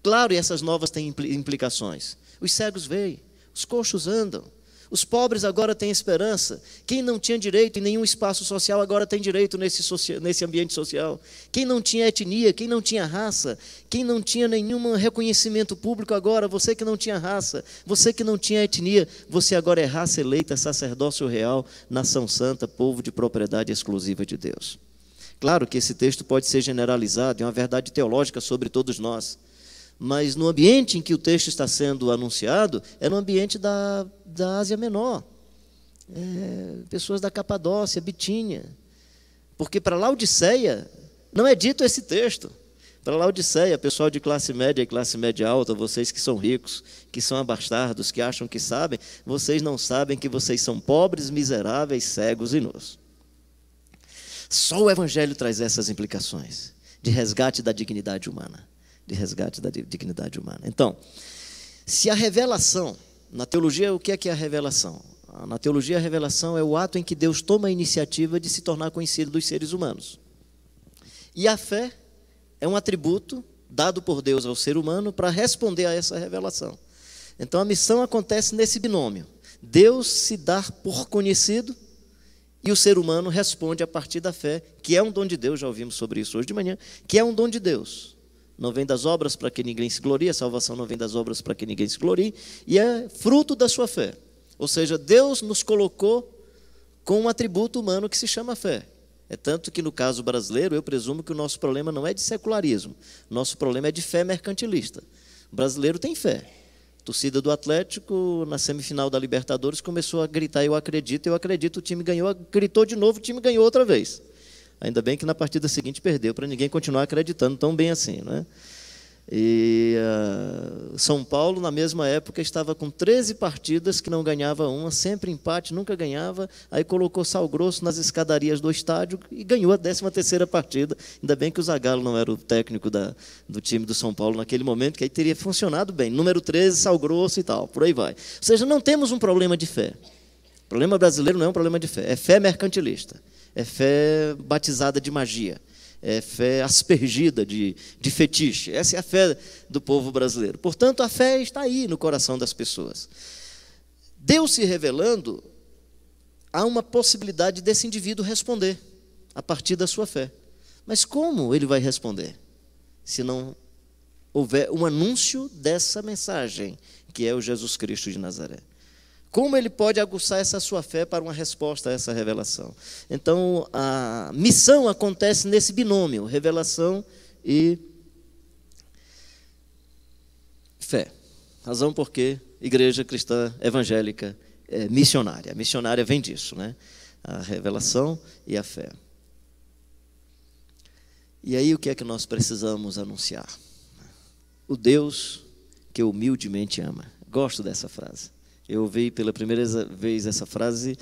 Claro, e essas novas têm implicações. Os cegos veem, os coxos andam, os pobres agora têm esperança. Quem não tinha direito em nenhum espaço social, agora tem direito nesse ambiente social. Quem não tinha etnia, quem não tinha raça, quem não tinha nenhum reconhecimento público agora, você que não tinha raça, você que não tinha etnia, você agora é raça eleita, sacerdócio real, nação santa, povo de propriedade exclusiva de Deus. Claro que esse texto pode ser generalizado, é uma verdade teológica sobre todos nós. Mas no ambiente em que o texto está sendo anunciado, é no ambiente da Ásia Menor. Pessoas da Capadócia, Bitínia. Porque para Laodiceia, não é dito esse texto. Para Laodiceia, pessoal de classe média e classe média alta, vocês que são ricos, que são abastardos, que acham que sabem, vocês não sabem que vocês são pobres, miseráveis, cegos e nus. Só o Evangelho traz essas implicações de resgate da dignidade humana. De resgate da dignidade humana. Então, se a revelação, na teologia, o que é a revelação? Na teologia, a revelação é o ato em que Deus toma a iniciativa de se tornar conhecido dos seres humanos. E a fé é um atributo dado por Deus ao ser humano para responder a essa revelação. Então, a missão acontece nesse binômio. Deus se dá por conhecido e o ser humano responde a partir da fé, que é um dom de Deus, já ouvimos sobre isso hoje de manhã, que é um dom de Deus. Não vem das obras para que ninguém se glorie, a salvação não vem das obras para que ninguém se glorie, e é fruto da sua fé. Ou seja, Deus nos colocou com um atributo humano que se chama fé. É tanto que no caso brasileiro, eu presumo que o nosso problema não é de secularismo, nosso problema é de fé mercantilista. O brasileiro tem fé. A torcida do Atlético, na semifinal da Libertadores, começou a gritar, eu acredito, o time ganhou, gritou de novo, o time ganhou outra vez. Ainda bem que na partida seguinte perdeu, para ninguém continuar acreditando tão bem assim, né? E São Paulo, na mesma época, estava com 13 partidas que não ganhava uma, sempre empate, nunca ganhava, aí colocou sal grosso nas escadarias do estádio e ganhou a 13ª partida. Ainda bem que o Zagallo não era o técnico do time do São Paulo naquele momento, que aí teria funcionado bem. Número 13, sal grosso e tal, por aí vai. Ou seja, não temos um problema de fé. O problema brasileiro não é um problema de fé, é fé mercantilista. É fé batizada de magia, é fé aspergida de fetiche. Essa é a fé do povo brasileiro. Portanto, a fé está aí no coração das pessoas. Deus se revelando, há uma possibilidade desse indivíduo responder a partir da sua fé. Mas como ele vai responder? Se não houver um anúncio dessa mensagem, que é o Jesus Cristo de Nazaré. Como ele pode aguçar essa sua fé para uma resposta a essa revelação? Então, a missão acontece nesse binômio, revelação e fé. Razão porque igreja cristã evangélica é missionária. A missionária vem disso, né? A revelação e a fé. E aí o que é que nós precisamos anunciar? O Deus que humildemente ama. Gosto dessa frase. Eu ouvi pela primeira vez essa frase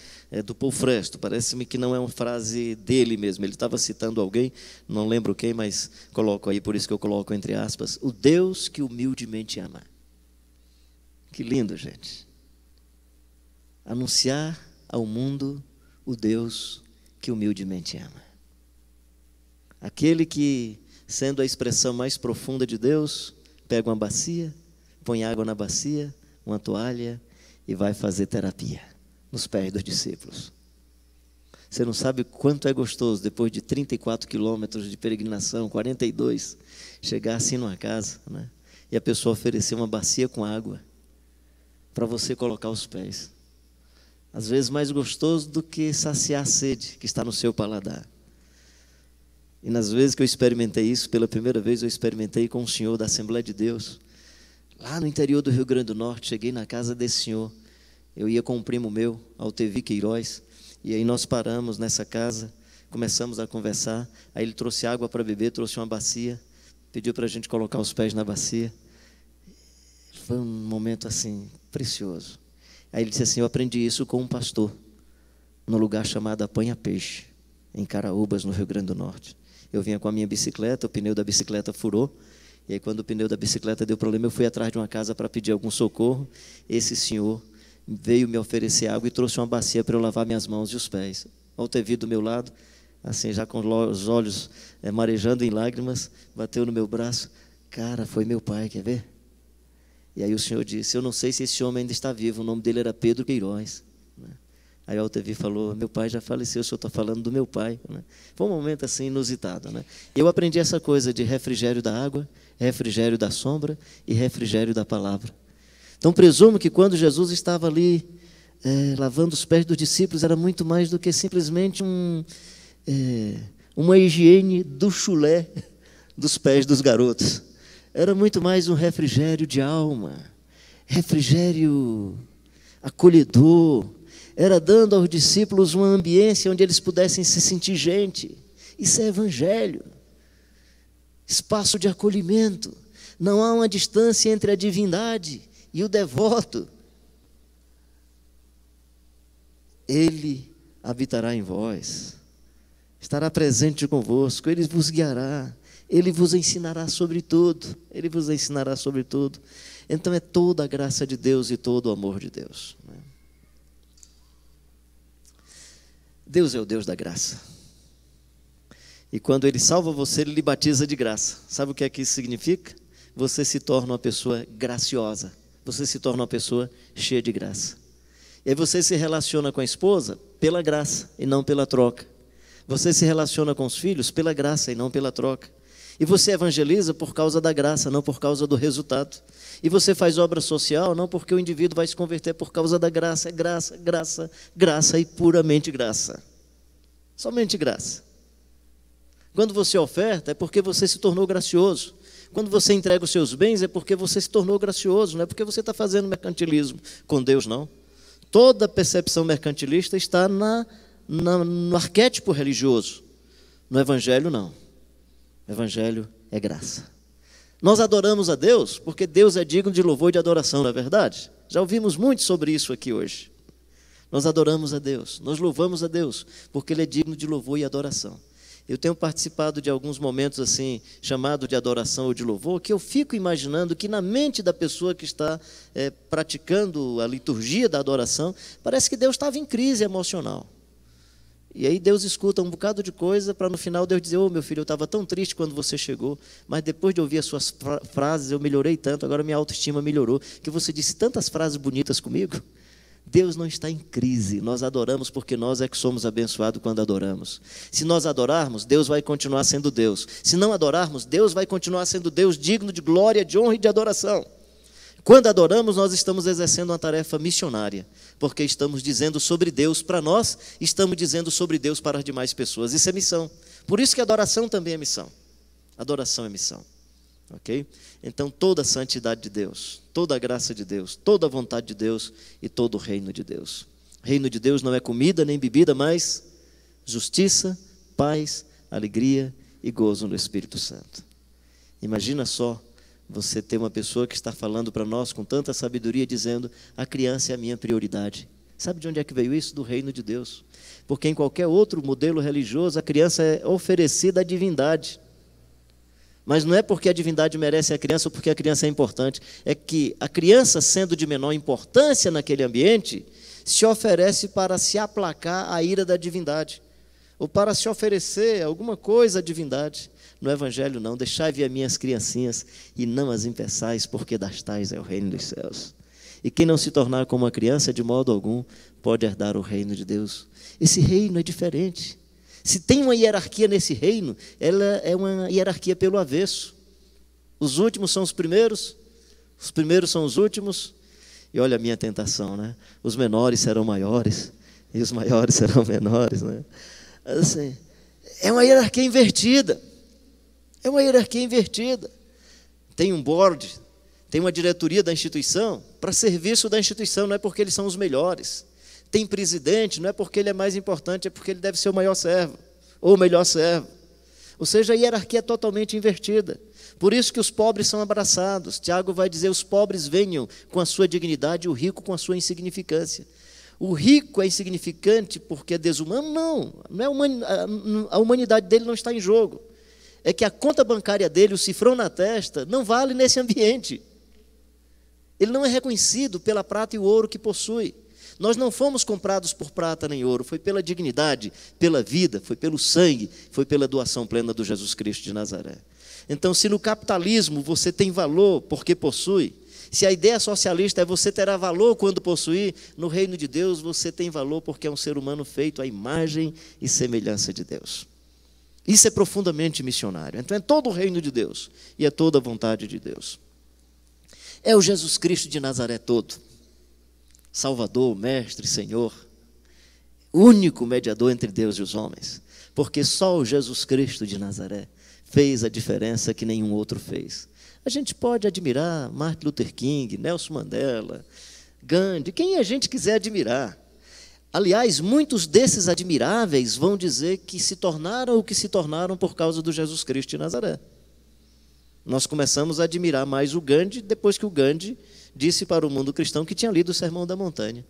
do Paul Fresto. Parece-me que não é uma frase dele mesmo. Ele estava citando alguém, não lembro quem, mas coloco aí, por isso que eu coloco entre aspas, o Deus que humildemente ama. Que lindo, gente. Anunciar ao mundo o Deus que humildemente ama. Aquele que, sendo a expressão mais profunda de Deus, pega uma bacia, põe água na bacia, uma toalha, e vai fazer terapia nos pés dos discípulos. Você não sabe quanto é gostoso, depois de 34 quilômetros de peregrinação, 42, chegar assim numa casa, né? E a pessoa oferecer uma bacia com água para você colocar os pés. Às vezes mais gostoso do que saciar a sede que está no seu paladar. E nas vezes que eu experimentei isso, pela primeira vez eu experimentei com um senhor da Assembleia de Deus, lá no interior do Rio Grande do Norte. Cheguei na casa desse senhor, eu ia com um primo meu, Altevi Queiroz, e aí nós paramos nessa casa, começamos a conversar, aí ele trouxe água para beber, trouxe uma bacia, pediu para a gente colocar os pés na bacia. Foi um momento assim, precioso. Aí ele disse assim: eu aprendi isso com um pastor, no lugar chamado Apanha-Peixe, em Caraúbas, no Rio Grande do Norte. Eu vinha com a minha bicicleta, o pneu da bicicleta furou, e aí quando o pneu da bicicleta deu problema, eu fui atrás de uma casa para pedir algum socorro. Esse senhor veio me oferecer água e trouxe uma bacia para eu lavar minhas mãos e os pés. Ao ter vindo do meu lado, assim, já com os olhos marejando em lágrimas, bateu no meu braço: cara, foi meu pai, quer ver? E aí o senhor disse: eu não sei se esse homem ainda está vivo, o nome dele era Pedro Queiroz. Aí o Altevi falou: meu pai já faleceu, o senhor está falando do meu pai. Foi um momento assim inusitado. Eu aprendi essa coisa de refrigério da água, refrigério da sombra e refrigério da palavra. Então presumo que quando Jesus estava ali lavando os pés dos discípulos, era muito mais do que simplesmente uma higiene do chulé dos pés dos garotos. Era muito mais um refrigério de alma, refrigério acolhedor. Era dando aos discípulos uma ambiência onde eles pudessem se sentir gente. Isso é evangelho. Espaço de acolhimento. Não há uma distância entre a divindade e o devoto. Ele habitará em vós, estará presente convosco, Ele vos guiará, Ele vos ensinará sobre tudo, Ele vos ensinará sobre tudo. Então é toda a graça de Deus e todo o amor de Deus. Deus é o Deus da graça. E quando Ele salva você, Ele lhe batiza de graça. Sabe o que é que isso significa? Você se torna uma pessoa graciosa. Você se torna uma pessoa cheia de graça. E aí você se relaciona com a esposa pela graça e não pela troca. Você se relaciona com os filhos pela graça e não pela troca. E você evangeliza por causa da graça, não por causa do resultado. E você faz obra social não porque o indivíduo vai se converter, por causa da graça. É graça, graça, graça e puramente graça. Somente graça. Quando você oferta é porque você se tornou gracioso. Quando você entrega os seus bens é porque você se tornou gracioso. Não é porque você está fazendo mercantilismo com Deus, não. Toda percepção mercantilista está no arquétipo religioso. No Evangelho, não. O Evangelho é graça. Nós adoramos a Deus porque Deus é digno de louvor e de adoração, não é verdade? Já ouvimos muito sobre isso aqui hoje. Nós adoramos a Deus, nós louvamos a Deus porque Ele é digno de louvor e adoração. Eu tenho participado de alguns momentos assim, chamado de adoração ou de louvor, que eu fico imaginando que na mente da pessoa que está praticando a liturgia da adoração, parece que Deus estava em crise emocional. E aí Deus escuta um bocado de coisa para no final Deus dizer: meu filho, eu estava tão triste quando você chegou, mas depois de ouvir as suas frases eu melhorei tanto, agora minha autoestima melhorou, que você disse tantas frases bonitas comigo. Deus não está em crise, nós adoramos porque nós é que somos abençoados quando adoramos. Se nós adorarmos, Deus vai continuar sendo Deus. Se não adorarmos, Deus vai continuar sendo Deus, digno de glória, de honra e de adoração. Quando adoramos, nós estamos exercendo uma tarefa missionária, porque estamos dizendo sobre Deus para nós, estamos dizendo sobre Deus para as demais pessoas. Isso é missão. Por isso que a adoração também é missão. Adoração é missão. Ok? Então toda a santidade de Deus, toda a graça de Deus, toda a vontade de Deus e todo o reino de Deus. O reino de Deus não é comida nem bebida, mas justiça, paz, alegria e gozo no Espírito Santo. Imagina só você ter uma pessoa que está falando para nós com tanta sabedoria, dizendo: a criança é a minha prioridade. Sabe de onde é que veio isso? Do reino de Deus. Porque em qualquer outro modelo religioso, a criança é oferecida à divindade. Mas não é porque a divindade merece a criança ou porque a criança é importante. É que a criança, sendo de menor importância naquele ambiente, se oferece para se aplacar a ira da divindade. Ou para se oferecer alguma coisa à divindade. No Evangelho não: deixai vir as minhas criancinhas e não as impeçais, porque das tais é o reino dos céus. E quem não se tornar como uma criança, de modo algum, pode herdar o reino de Deus. Esse reino é diferente. Se tem uma hierarquia nesse reino, ela é uma hierarquia pelo avesso. Os últimos são os primeiros são os últimos. E olha a minha tentação, né? Os menores serão maiores e os maiores serão menores, né? Assim, é uma hierarquia invertida. É uma hierarquia invertida. Tem um board, tem uma diretoria da instituição para serviço da instituição, não é porque eles são os melhores. Tem presidente, não é porque ele é mais importante, é porque ele deve ser o maior servo, ou o melhor servo. Ou seja, a hierarquia é totalmente invertida. Por isso que os pobres são abraçados. Tiago vai dizer, os pobres venham com a sua dignidade e o rico com a sua insignificância. O rico é insignificante porque é desumano? Não é a humanidade dele não está em jogo. É que a conta bancária dele, o cifrão na testa, não vale nesse ambiente. Ele não é reconhecido pela prata e o ouro que possui. Nós não fomos comprados por prata nem ouro, foi pela dignidade, pela vida, foi pelo sangue, foi pela doação plena do Jesus Cristo de Nazaré. Então, se no capitalismo você tem valor porque possui, se a ideia socialista é você terá valor quando possuir, no reino de Deus você tem valor porque é um ser humano feito à imagem e semelhança de Deus. Isso é profundamente missionário. Então é todo o reino de Deus e é toda a vontade de Deus. É o Jesus Cristo de Nazaré todo, Salvador, Mestre, Senhor, único mediador entre Deus e os homens, porque só o Jesus Cristo de Nazaré fez a diferença que nenhum outro fez. A gente pode admirar Martin Luther King, Nelson Mandela, Gandhi, quem a gente quiser admirar. Aliás, muitos desses admiráveis vão dizer que se tornaram o que se tornaram por causa do Jesus Cristo de Nazaré. Nós começamos a admirar mais o Gandhi depois que o Gandhi disse para o mundo cristão que tinha lido o Sermão da Montanha.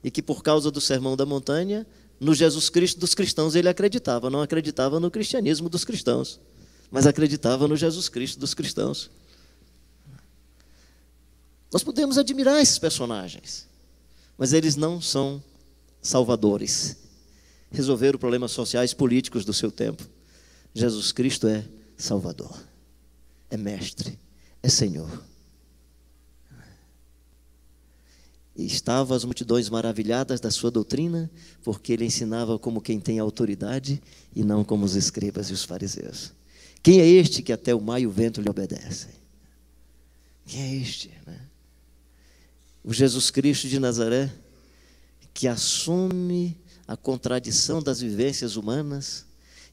E que por causa do Sermão da Montanha, no Jesus Cristo dos cristãos ele acreditava. Não acreditava no cristianismo dos cristãos, mas acreditava no Jesus Cristo dos cristãos. Nós podemos admirar esses personagens, mas eles não são salvadores. Resolveram problemas sociais e políticos do seu tempo. Jesus Cristo é Salvador, é Mestre, é Senhor. E estavam as multidões maravilhadas da sua doutrina, porque ele ensinava como quem tem autoridade e não como os escribas e os fariseus. Quem é este que até o mar e o vento lhe obedecem? Quem é este, né? O Jesus Cristo de Nazaré, que assume a contradição das vivências humanas,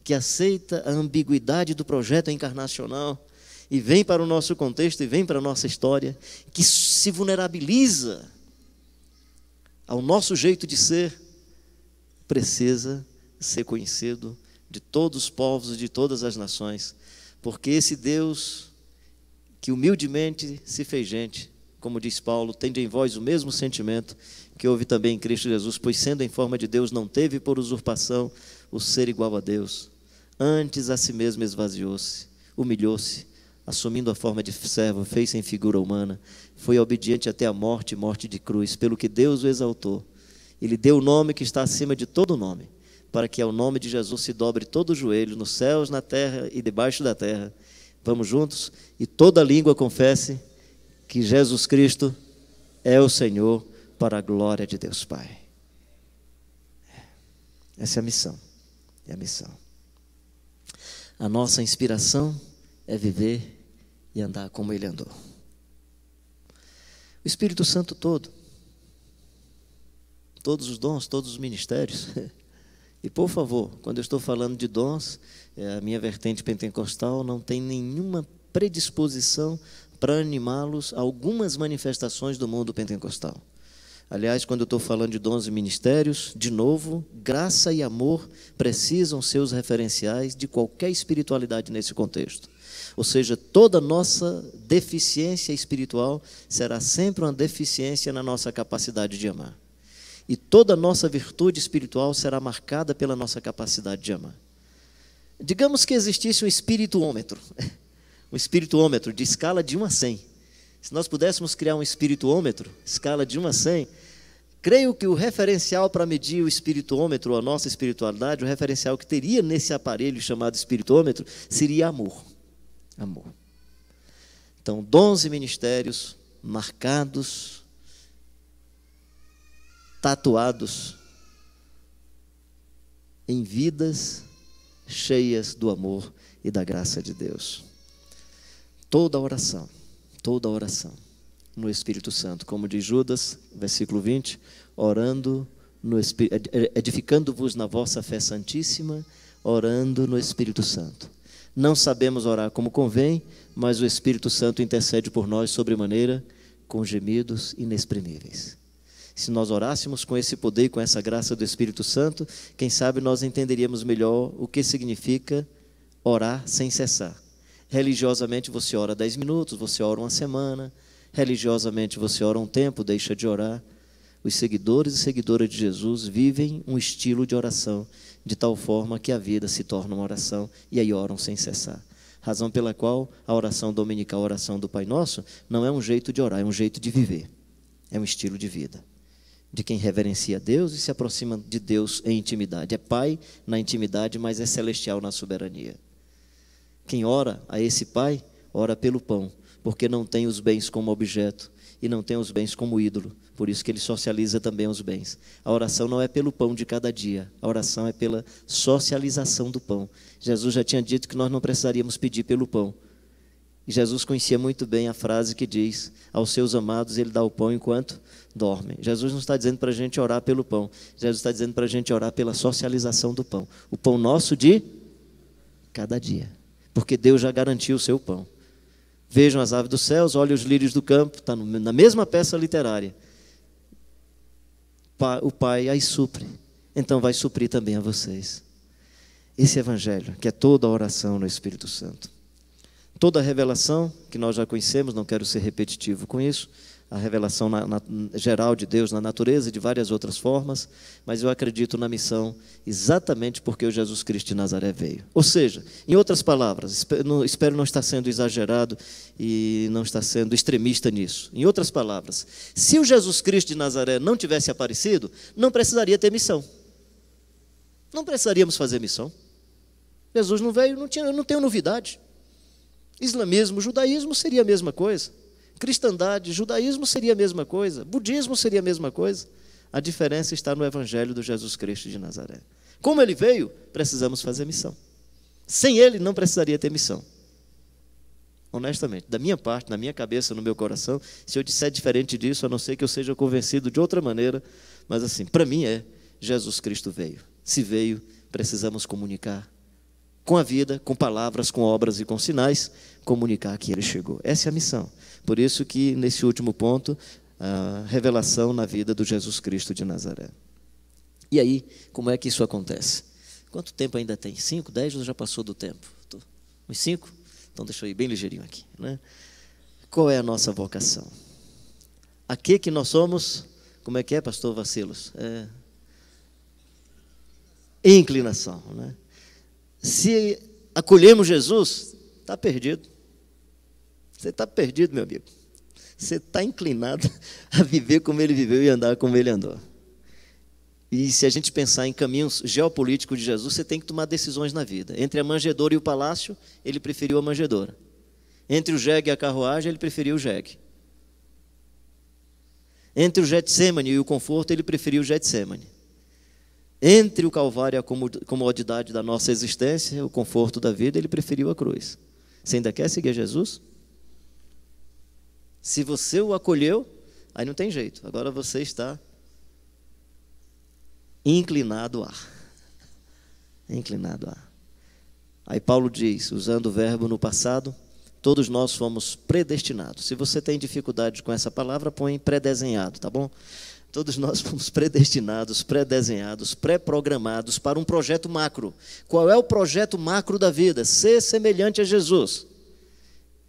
que aceita a ambiguidade do projeto encarnacional e vem para o nosso contexto e vem para a nossa história, que se vulnerabiliza ao nosso jeito de ser, precisa ser conhecido de todos os povos e de todas as nações, porque esse Deus que humildemente se fez gente, como diz Paulo, tende em vós o mesmo sentimento que houve também em Cristo Jesus, pois sendo em forma de Deus, não teve por usurpação o ser igual a Deus, antes a si mesmo esvaziou-se, humilhou-se, assumindo a forma de servo, fez-se em figura humana, foi obediente até a morte, morte de cruz, pelo que Deus o exaltou. Ele deu o nome que está acima de todo nome, para que ao nome de Jesus se dobre todo o joelho, nos céus, na terra e debaixo da terra. Vamos juntos? E toda língua confesse que Jesus Cristo é o Senhor, para a glória de Deus Pai. Essa é a missão. É a missão. A nossa inspiração é viver e andar como Ele andou. O Espírito Santo todo, todos os dons, todos os ministérios. E por favor, quando eu estou falando de dons, a minha vertente pentecostal não tem nenhuma predisposição para animá-los a algumas manifestações do mundo pentecostal. Aliás, quando eu estou falando de dons e ministérios, de novo, graça e amor precisam ser os referenciais de qualquer espiritualidade nesse contexto. Ou seja, toda nossa deficiência espiritual será sempre uma deficiência na nossa capacidade de amar. E toda nossa virtude espiritual será marcada pela nossa capacidade de amar. Digamos que existisse um espirituômetro de escala de 1 a 100. Se nós pudéssemos criar um espirituômetro, escala de 1 a 100, creio que o referencial para medir o espirituômetro, a nossa espiritualidade, o referencial que teria nesse aparelho chamado espirituômetro, seria amor. Amor. Então, dons e ministérios marcados, tatuados em vidas cheias do amor e da graça de Deus. Toda oração no Espírito Santo, como diz Judas, versículo 20, orando no Espírito, edificando-vos na vossa fé santíssima, orando no Espírito Santo. Não sabemos orar como convém, mas o Espírito Santo intercede por nós sobremaneira, com gemidos inexprimíveis. Se nós orássemos com esse poder e com essa graça do Espírito Santo, quem sabe nós entenderíamos melhor o que significa orar sem cessar. Religiosamente você ora 10 minutos, você ora uma semana. Religiosamente você ora um tempo, deixa de orar. Os seguidores e seguidoras de Jesus vivem um estilo de oração de tal forma que a vida se torna uma oração e aí oram sem cessar. Razão pela qual a oração dominical, a oração do Pai Nosso, não é um jeito de orar, é um jeito de viver. É um estilo de vida. De quem reverencia Deus e se aproxima de Deus em intimidade. É Pai na intimidade, mas é celestial na soberania. Quem ora a esse Pai, ora pelo pão, porque não tem os bens como objeto e não tem os bens como ídolo. Por isso que ele socializa também os bens. A oração não é pelo pão de cada dia, a oração é pela socialização do pão. Jesus já tinha dito que nós não precisaríamos pedir pelo pão. E Jesus conhecia muito bem a frase que diz: aos seus amados ele dá o pão enquanto dormem. Jesus não está dizendo para a gente orar pelo pão, Jesus está dizendo para a gente orar pela socialização do pão. O pão nosso de cada dia, porque Deus já garantiu o seu pão. Vejam as aves dos céus, olhem os lírios do campo, está na mesma peça literária. O Pai as supre, então vai suprir também a vocês. Esse evangelho, que é toda a oração no Espírito Santo. Toda a revelação que nós já conhecemos, não quero ser repetitivo com isso, a revelação geral de Deus na natureza e de várias outras formas, mas eu acredito na missão exatamente porque o Jesus Cristo de Nazaré veio. Ou seja, em outras palavras, espero não estar sendo exagerado e não estar sendo extremista nisso. Em outras palavras, se o Jesus Cristo de Nazaré não tivesse aparecido, não precisaria ter missão. Não precisaríamos fazer missão. Jesus não veio, eu não tenho novidade. Islamismo, judaísmo seria a mesma coisa. Cristandade, judaísmo seria a mesma coisa. Budismo seria a mesma coisa. A diferença está no evangelho do Jesus Cristo de Nazaré. Como ele veio, precisamos fazer missão. Sem ele, não precisaria ter missão. Honestamente, da minha parte, na minha cabeça, no meu coração, se eu disser diferente disso, a não ser que eu seja convencido de outra maneira, mas assim, para mim Jesus Cristo veio. Se veio, precisamos comunicar com a vida, com palavras, com obras e com sinais, comunicar que ele chegou. Essa é a missão. Por isso que, nesse último ponto, a revelação na vida do Jesus Cristo de Nazaré. E aí, como é que isso acontece? Quanto tempo ainda tem? 5, 10 ou já passou do tempo? Uns 5? Então deixa eu ir bem ligeirinho aqui, né? Qual é a nossa vocação? A que nós somos? Como é que é, pastor Vacilos? Inclinação, né? Se acolhemos Jesus, está perdido. Você está perdido, meu amigo. Você está inclinado a viver como ele viveu e andar como ele andou. E se a gente pensar em caminhos geopolíticos de Jesus, você tem que tomar decisões na vida. Entre a manjedoura e o palácio, ele preferiu a manjedoura. Entre o jegue e a carruagem, ele preferiu o jegue. Entre o Getsemane e o conforto, ele preferiu o Getsemane. Entre o Calvário e a comodidade da nossa existência, o conforto da vida, ele preferiu a cruz. Você ainda quer seguir Jesus? Se você o acolheu, aí não tem jeito. Agora você está inclinado a. Inclinado a. Aí Paulo diz, usando o verbo no passado, todos nós fomos predestinados. Se você tem dificuldade com essa palavra, põe pré-desenhado, tá bom? Todos nós fomos predestinados, pré-desenhados, pré-programados para um projeto macro. Qual é o projeto macro da vida? Ser semelhante a Jesus.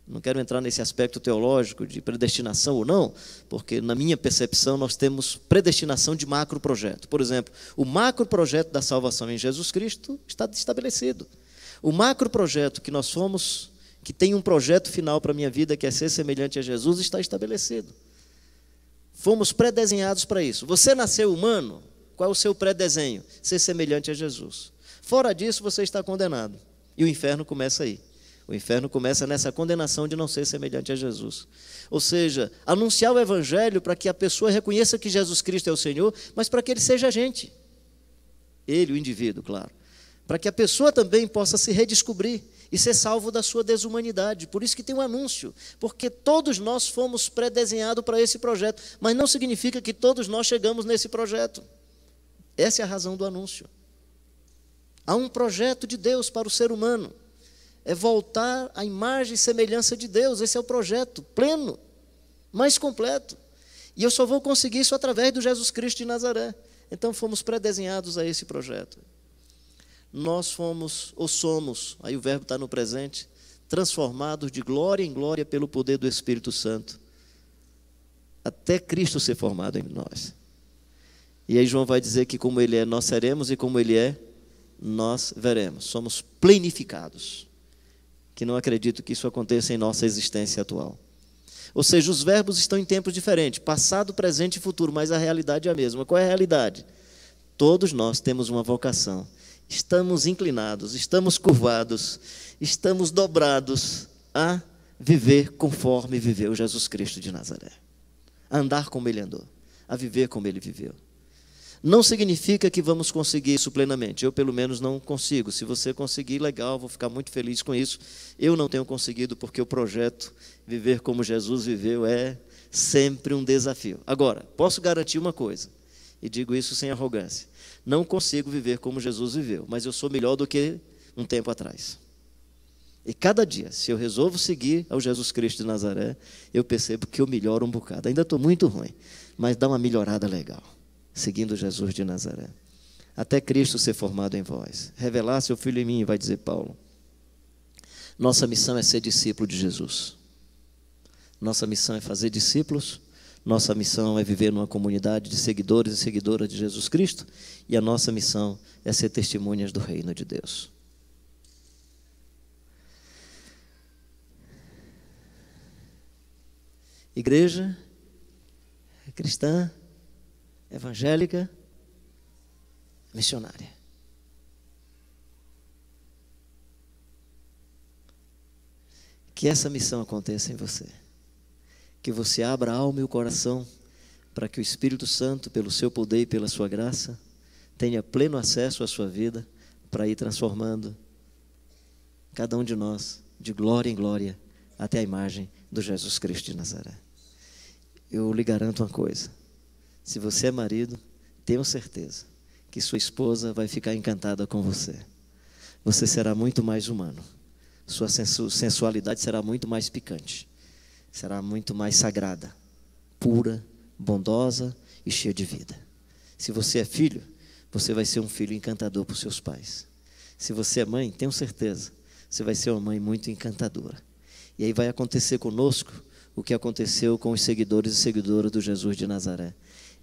Não quero entrar nesse aspecto teológico de predestinação ou não, porque na minha percepção nós temos predestinação de macro projeto. Por exemplo, o macro projeto da salvação em Jesus Cristo está estabelecido. O macro projeto que nós somos, que tem um projeto final para a minha vida, que é ser semelhante a Jesus, está estabelecido. Fomos pré-desenhados para isso. Você nasceu humano, qual é o seu pré-desenho? Ser semelhante a Jesus. Fora disso, você está condenado. E o inferno começa aí. O inferno começa nessa condenação de não ser semelhante a Jesus. Ou seja, anunciar o evangelho para que a pessoa reconheça que Jesus Cristo é o Senhor, mas para que ele seja a gente. Ele, o indivíduo, claro. Para que a pessoa também possa se redescobrir e ser salvo da sua desumanidade. Por isso que tem um anúncio, porque todos nós fomos pré-desenhados para esse projeto, mas não significa que todos nós chegamos nesse projeto. Essa é a razão do anúncio. Há um projeto de Deus para o ser humano. É voltar à imagem e semelhança de Deus. Esse é o projeto pleno, mais completo. E eu só vou conseguir isso através do Jesus Cristo de Nazaré. Então fomos pré-desenhados a esse projeto. Nós fomos, ou somos, aí o verbo está no presente, transformados de glória em glória pelo poder do Espírito Santo, até Cristo ser formado em nós. E aí João vai dizer que como Ele é, nós seremos, e como Ele é, nós veremos. Somos plenificados. Que não acredito que isso aconteça em nossa existência atual. Ou seja, os verbos estão em tempos diferentes, passado, presente e futuro, mas a realidade é a mesma. Qual é a realidade? Todos nós temos uma vocação. Estamos inclinados, estamos curvados, estamos dobrados a viver conforme viveu Jesus Cristo de Nazaré. A andar como Ele andou, a viver como Ele viveu. Não significa que vamos conseguir isso plenamente. Eu, pelo menos, não consigo. Se você conseguir, legal, vou ficar muito feliz com isso. Eu não tenho conseguido, porque o projeto Viver como Jesus viveu é sempre um desafio. Agora, posso garantir uma coisa, e digo isso sem arrogância. Não consigo viver como Jesus viveu, mas eu sou melhor do que um tempo atrás. E cada dia, se eu resolvo seguir ao Jesus Cristo de Nazaré, eu percebo que eu melhoro um bocado. Ainda estou muito ruim, mas dá uma melhorada legal, seguindo Jesus de Nazaré. Até Cristo ser formado em vós. Revelar seu Filho em mim, vai dizer Paulo. Nossa missão é ser discípulo de Jesus. Nossa missão é fazer discípulos. Nossa missão é viver numa comunidade de seguidores e seguidoras de Jesus Cristo. E a nossa missão é ser testemunhas do reino de Deus. Igreja cristã, evangélica, missionária. Que essa missão aconteça em você. Que você abra a alma e o coração para que o Espírito Santo, pelo seu poder e pela sua graça, tenha pleno acesso à sua vida para ir transformando cada um de nós de glória em glória até a imagem do Jesus Cristo de Nazaré. Eu lhe garanto uma coisa. Se você é marido, tenho certeza que sua esposa vai ficar encantada com você. Você será muito mais humano. Sua sensualidade será muito mais picante. Será muito mais sagrada, pura, bondosa e cheia de vida. Se você é filho, você vai ser um filho encantador para os seus pais. Se você é mãe, tenho certeza, você vai ser uma mãe muito encantadora. E aí vai acontecer conosco o que aconteceu com os seguidores e seguidoras do Jesus de Nazaré.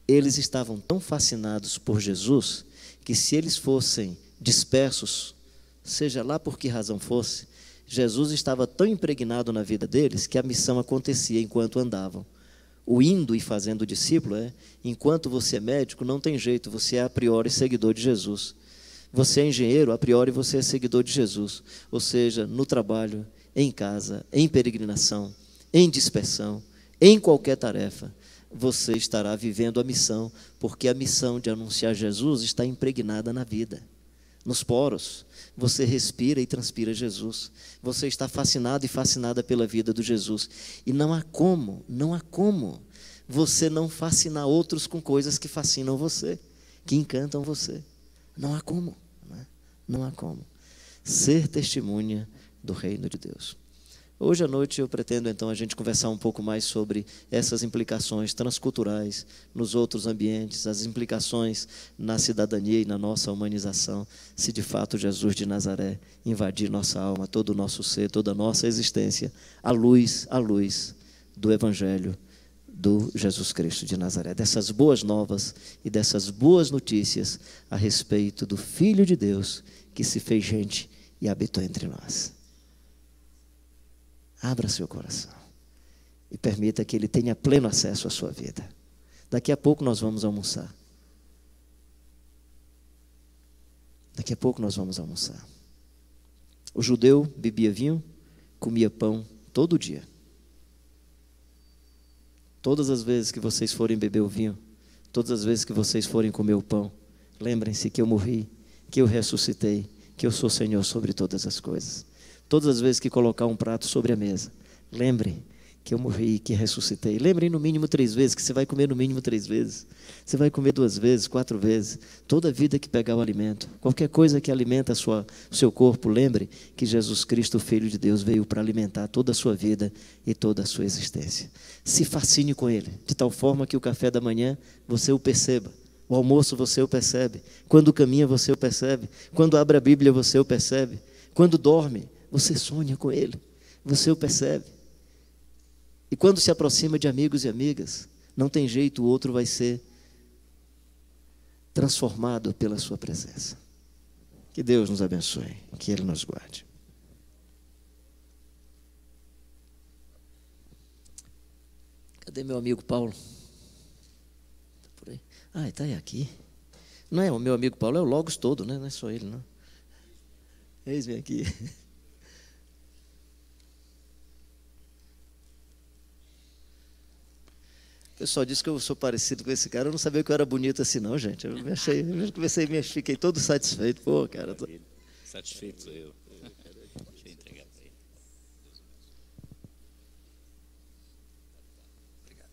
Eles estavam tão fascinados por Jesus, que se eles fossem dispersos, seja lá por que razão fosse, Jesus estava tão impregnado na vida deles, que a missão acontecia enquanto andavam. O indo e fazendo discípulo enquanto você é médico, não tem jeito, você é a priori seguidor de Jesus. Você é engenheiro, a priori você é seguidor de Jesus. Ou seja, no trabalho, em casa, em peregrinação, em dispersão, em qualquer tarefa, você estará vivendo a missão, porque a missão de anunciar Jesus está impregnada na vida, nos poros. Você respira e transpira Jesus. Você está fascinado e fascinada pela vida do Jesus. E não há como você não fascinar outros com coisas que fascinam você, que encantam você. Não há como, não há como. Ser testemunha do reino de Deus. Hoje à noite eu pretendo então a gente conversar um pouco mais sobre essas implicações transculturais nos outros ambientes, as implicações na cidadania e na nossa humanização, se de fato Jesus de Nazaré invadir nossa alma, todo o nosso ser, toda a nossa existência, à luz do Evangelho do Jesus Cristo de Nazaré, dessas boas novas e dessas boas notícias a respeito do Filho de Deus que se fez gente e habitou entre nós. Abra seu coração e permita que Ele tenha pleno acesso à sua vida. Daqui a pouco nós vamos almoçar. Daqui a pouco nós vamos almoçar. O judeu bebia vinho, comia pão todo dia. Todas as vezes que vocês forem beber o vinho, todas as vezes que vocês forem comer o pão, lembrem-se que eu morri, que eu ressuscitei, que eu sou Senhor sobre todas as coisas. Todas as vezes que colocar um prato sobre a mesa, lembre que eu morri, que ressuscitei. Lembrem no mínimo 3 vezes, que você vai comer no mínimo 3 vezes. Você vai comer 2 vezes, 4 vezes. Toda vida que pegar o alimento, qualquer coisa que alimenta o seu corpo, lembre que Jesus Cristo, o Filho de Deus, veio para alimentar toda a sua vida e toda a sua existência. Se fascine com Ele, de tal forma que o café da manhã você o perceba. O almoço você o percebe. Quando caminha você o percebe. Quando abre a Bíblia você o percebe. Quando dorme, você sonha com Ele. Você o percebe. E quando se aproxima de amigos e amigas, não tem jeito, o outro vai ser transformado pela sua presença. Que Deus nos abençoe, que Ele nos guarde. Cadê meu amigo Paulo? Está por aí? Ah, está aí aqui. Não é o meu amigo Paulo, é o Logos todo, né? Não é só ele, não. Eis-me aqui. O pessoal disse que eu sou parecido com esse cara. Eu não sabia que eu era bonito assim, não, gente. Eu fiquei todo satisfeito. Pô, cara. Satisfeito sou eu. Deixa eu entregar para ele. Obrigado.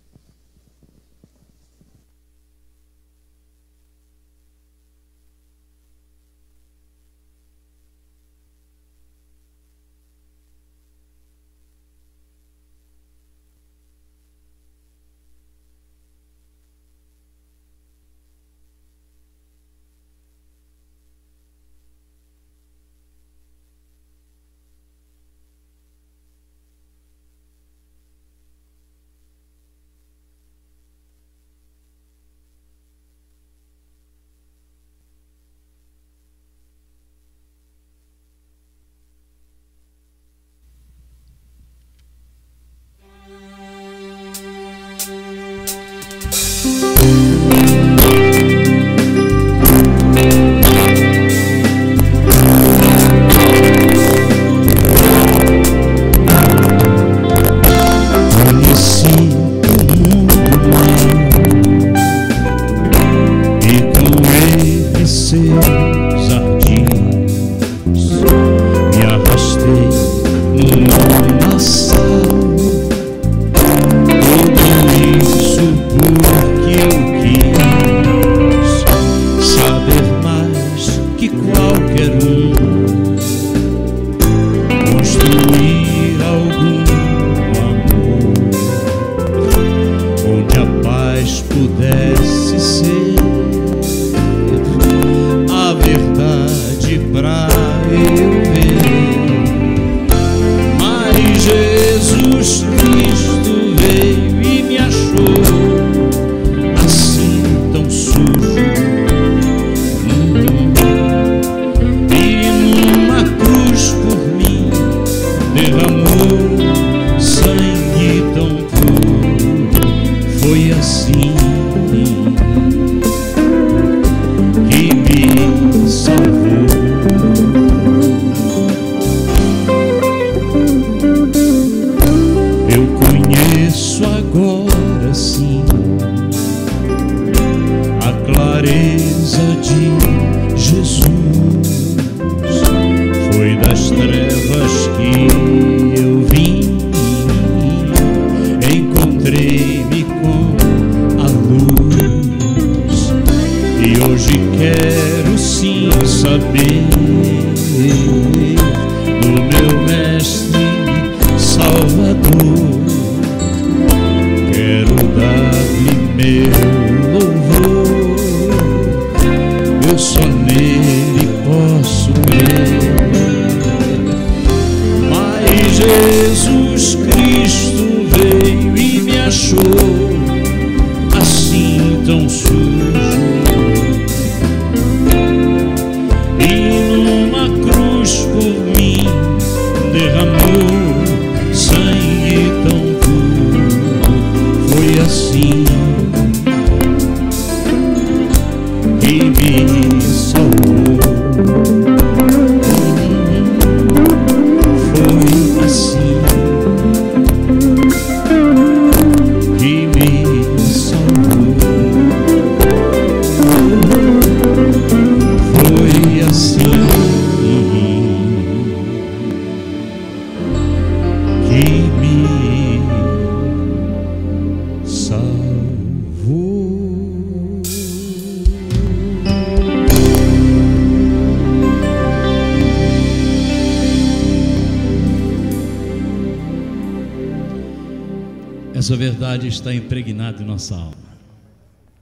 Essa verdade está impregnada em nossa alma.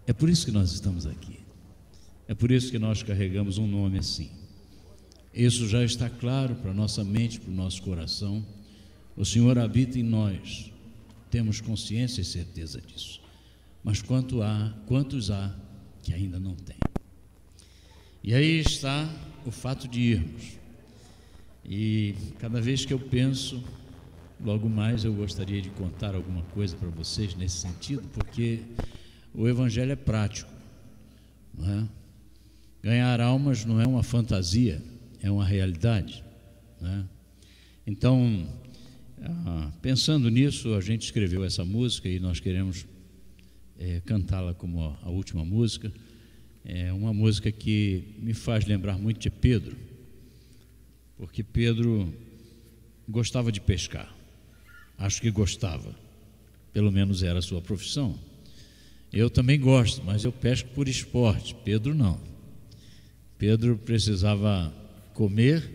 É por isso que nós estamos aqui. É por isso que nós carregamos um nome assim. Isso já está claro para a nossa mente, para o nosso coração, O Senhor habita em nós, temos consciência e certeza disso. Mas quantos há que ainda não têm? E aí está o fato de irmos. E cada vez que eu penso, logo mais eu gostaria de contar alguma coisa para vocês nesse sentido, porque o Evangelho é prático, não é? Ganhar almas não é uma fantasia, é uma realidade, não é? Então, pensando nisso, a gente escreveu essa música e nós queremos cantá-la como a última música. É uma música que me faz lembrar muito de Pedro, porque Pedro gostava de pescar. Acho que gostava, pelo menos era a sua profissão. Eu também gosto, mas eu pesco por esporte. Pedro não. Pedro precisava comer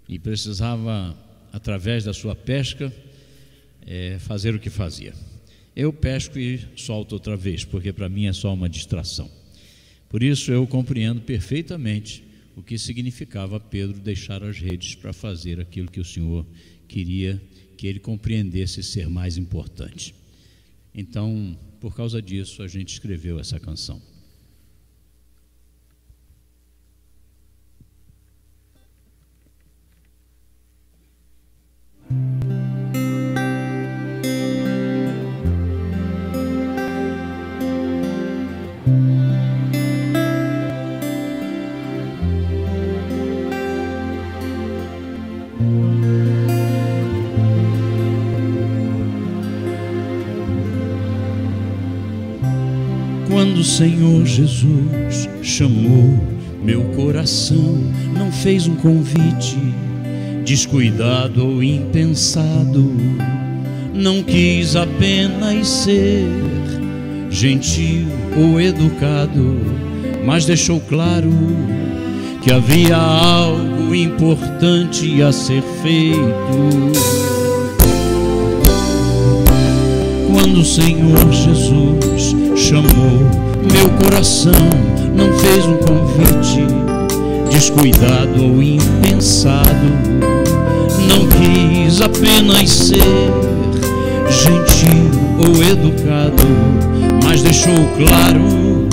e precisava, através da sua pesca, fazer o que fazia. Eu pesco e solto outra vez, porque para mim é só uma distração. Por isso eu compreendo perfeitamente o que significava Pedro deixar as redes para fazer aquilo que o Senhor queria que ele compreendesse ser mais importante. Então, por causa disso, a gente escreveu essa canção. Quando o Senhor Jesus chamou meu coração, não fez um convite descuidado ou impensado, não quis apenas ser gentil ou educado, mas deixou claro que havia algo importante a ser feito. Quando o Senhor Jesus chamou meu coração, não fez um convite descuidado ou impensado, não quis apenas ser gentil ou educado, mas deixou claro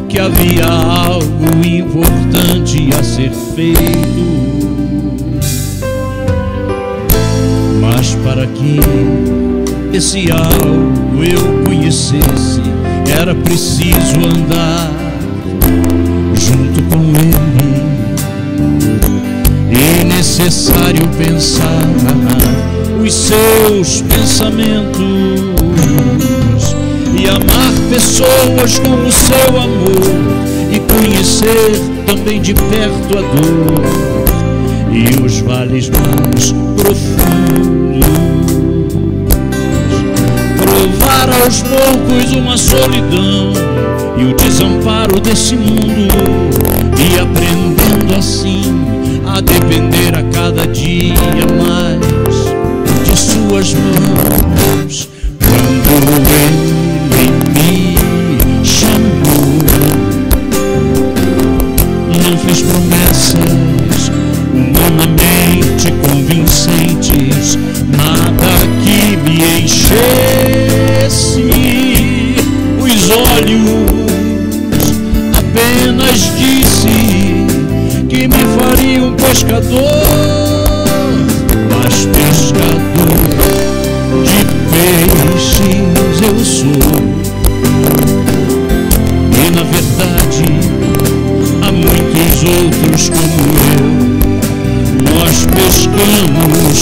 que havia algo importante a ser feito. Mas para que esse algo eu conhecesse, era preciso andar junto com Ele, e necessário pensar os seus pensamentos e amar pessoas com o seu amor, e conhecer também de perto a dor e os vales mais profundos. Provar aos poucos uma solidão e o desamparo desse mundo, e aprendendo assim a depender a cada dia mais de suas mãos. Quando Ele me chamou, não fez promessas humanamente convincentes, nada que me enchesse os olhos, apenas disse que me faria um pescador, mas pescador de peixes eu sou. E na verdade há muitos outros como eu, nós pescamos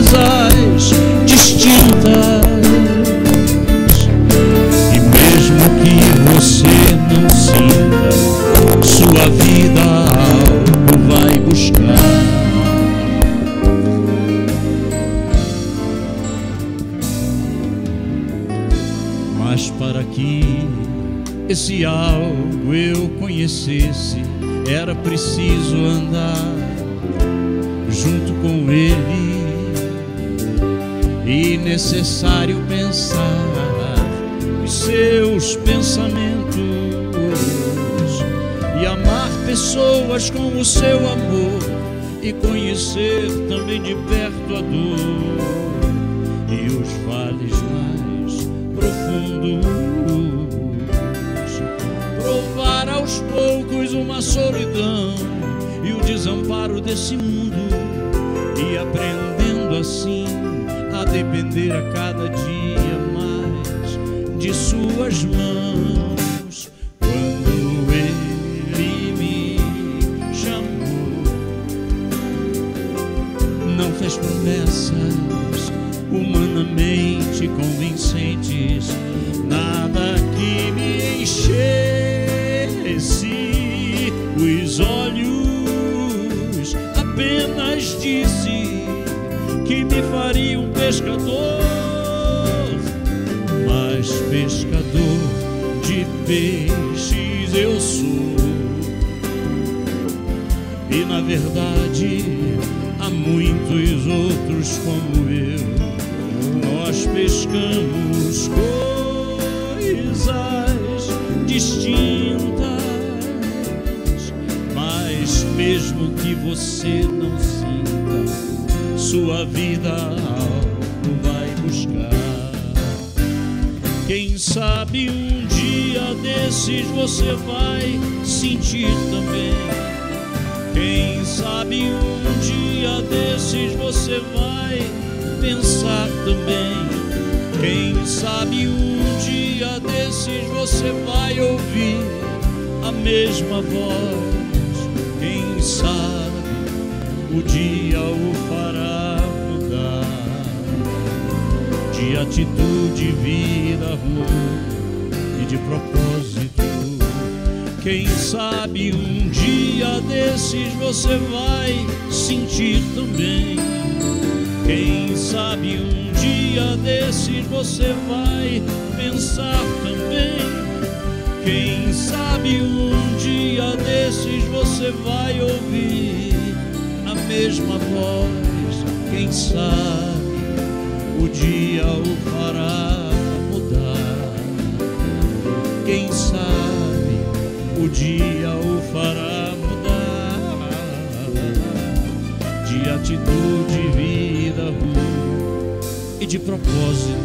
coisas distintas, e mesmo que você não sinta, sua vida algo vai buscar. Mas para que esse algo eu conhecesse, era preciso andar junto com Ele, e necessário pensar os seus pensamentos e amar pessoas com o seu amor, e conhecer também de perto a dor e os vales mais profundos. Provar aos poucos uma solidão e o desamparo desse mundo, e aprendendo assim a depender a cada dia mais de suas mãos. Quando Ele me chamou, não fez promessas humanamente convincentes, nada que me enchesse os olhos, apenas disse que me faria um pescador, mas pescador de peixes eu sou. E na verdade há muitos outros como eu, nós pescamos coisas distintas, mas mesmo que você não sinta, sua vida algo vai buscar. Quem sabe um dia desses você vai sentir também. Quem sabe um dia desses você vai pensar também. Quem sabe um dia desses você vai ouvir a mesma voz. Quem sabe o dia o fará mudar de atitude, vida, rumo e de propósito. Quem sabe um dia desses você vai sentir também. Quem sabe um dia desses você vai pensar também. Quem sabe um dia desses você vai ouvir a mesma voz. Quem sabe o dia o fará mudar. Quem sabe o dia o fará mudar de atitude, vida, rumo e de propósito.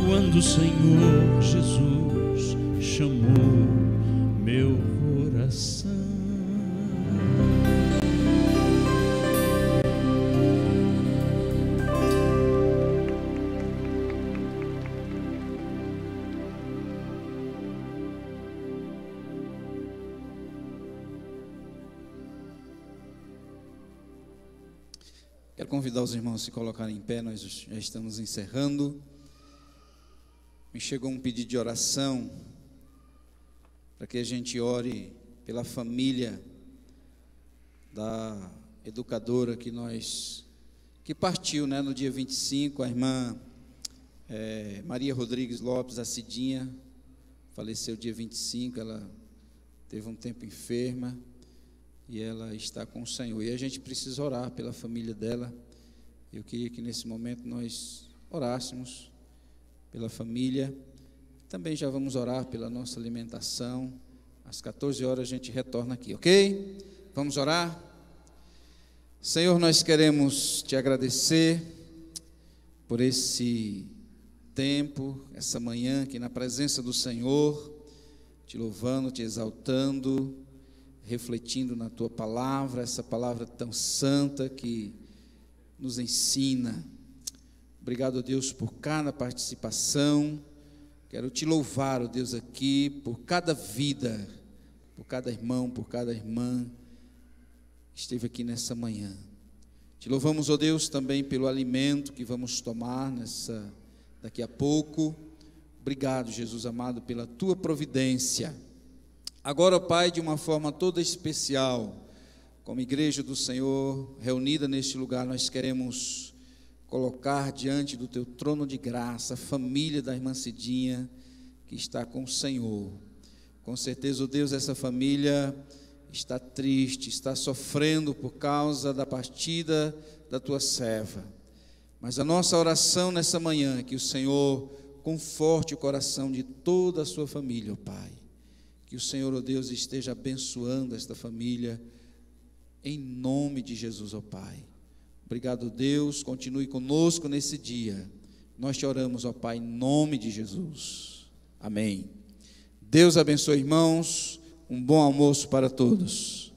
Quando o Senhor Jesus chamou meu coração, quero convidar os irmãos a se colocarem em pé, nós já estamos encerrando. Me chegou um pedido de oração para que a gente ore pela família da educadora que partiu, né, no dia 25, a irmã Maria Rodrigues Lopes, a Cidinha, faleceu dia 25, ela teve um tempo enferma e ela está com o Senhor. E a gente precisa orar pela família dela. Eu queria que nesse momento nós orássemos pela família. Também já vamos orar pela nossa alimentação. Às 14 horas a gente retorna aqui, ok? Vamos orar? Senhor, nós queremos te agradecer por esse tempo, essa manhã aqui na presença do Senhor, te louvando, te exaltando, refletindo na tua palavra, essa palavra tão santa que nos ensina. Obrigado, Deus, por cada participação. Quero te louvar, ó Deus, aqui por cada vida, por cada irmão, por cada irmã que esteve aqui nessa manhã. Te louvamos, ó Deus, também pelo alimento que vamos tomar daqui a pouco. Obrigado, Jesus amado, pela tua providência. Agora, ó Pai, de uma forma toda especial, como igreja do Senhor reunida neste lugar, nós queremos colocar diante do teu trono de graça a família da irmã Cidinha que está com o Senhor. Com certeza, ó Deus, essa família está triste, está sofrendo por causa da partida da tua serva. Mas a nossa oração nessa manhã é que o Senhor conforte o coração de toda a sua família, ó Pai. Que o Senhor, ó Deus, esteja abençoando esta família, em nome de Jesus, ó Pai. Obrigado, Deus, continue conosco nesse dia. Nós te oramos, ó Pai, em nome de Jesus. Amém. Deus abençoe, irmãos. Um bom almoço para todos.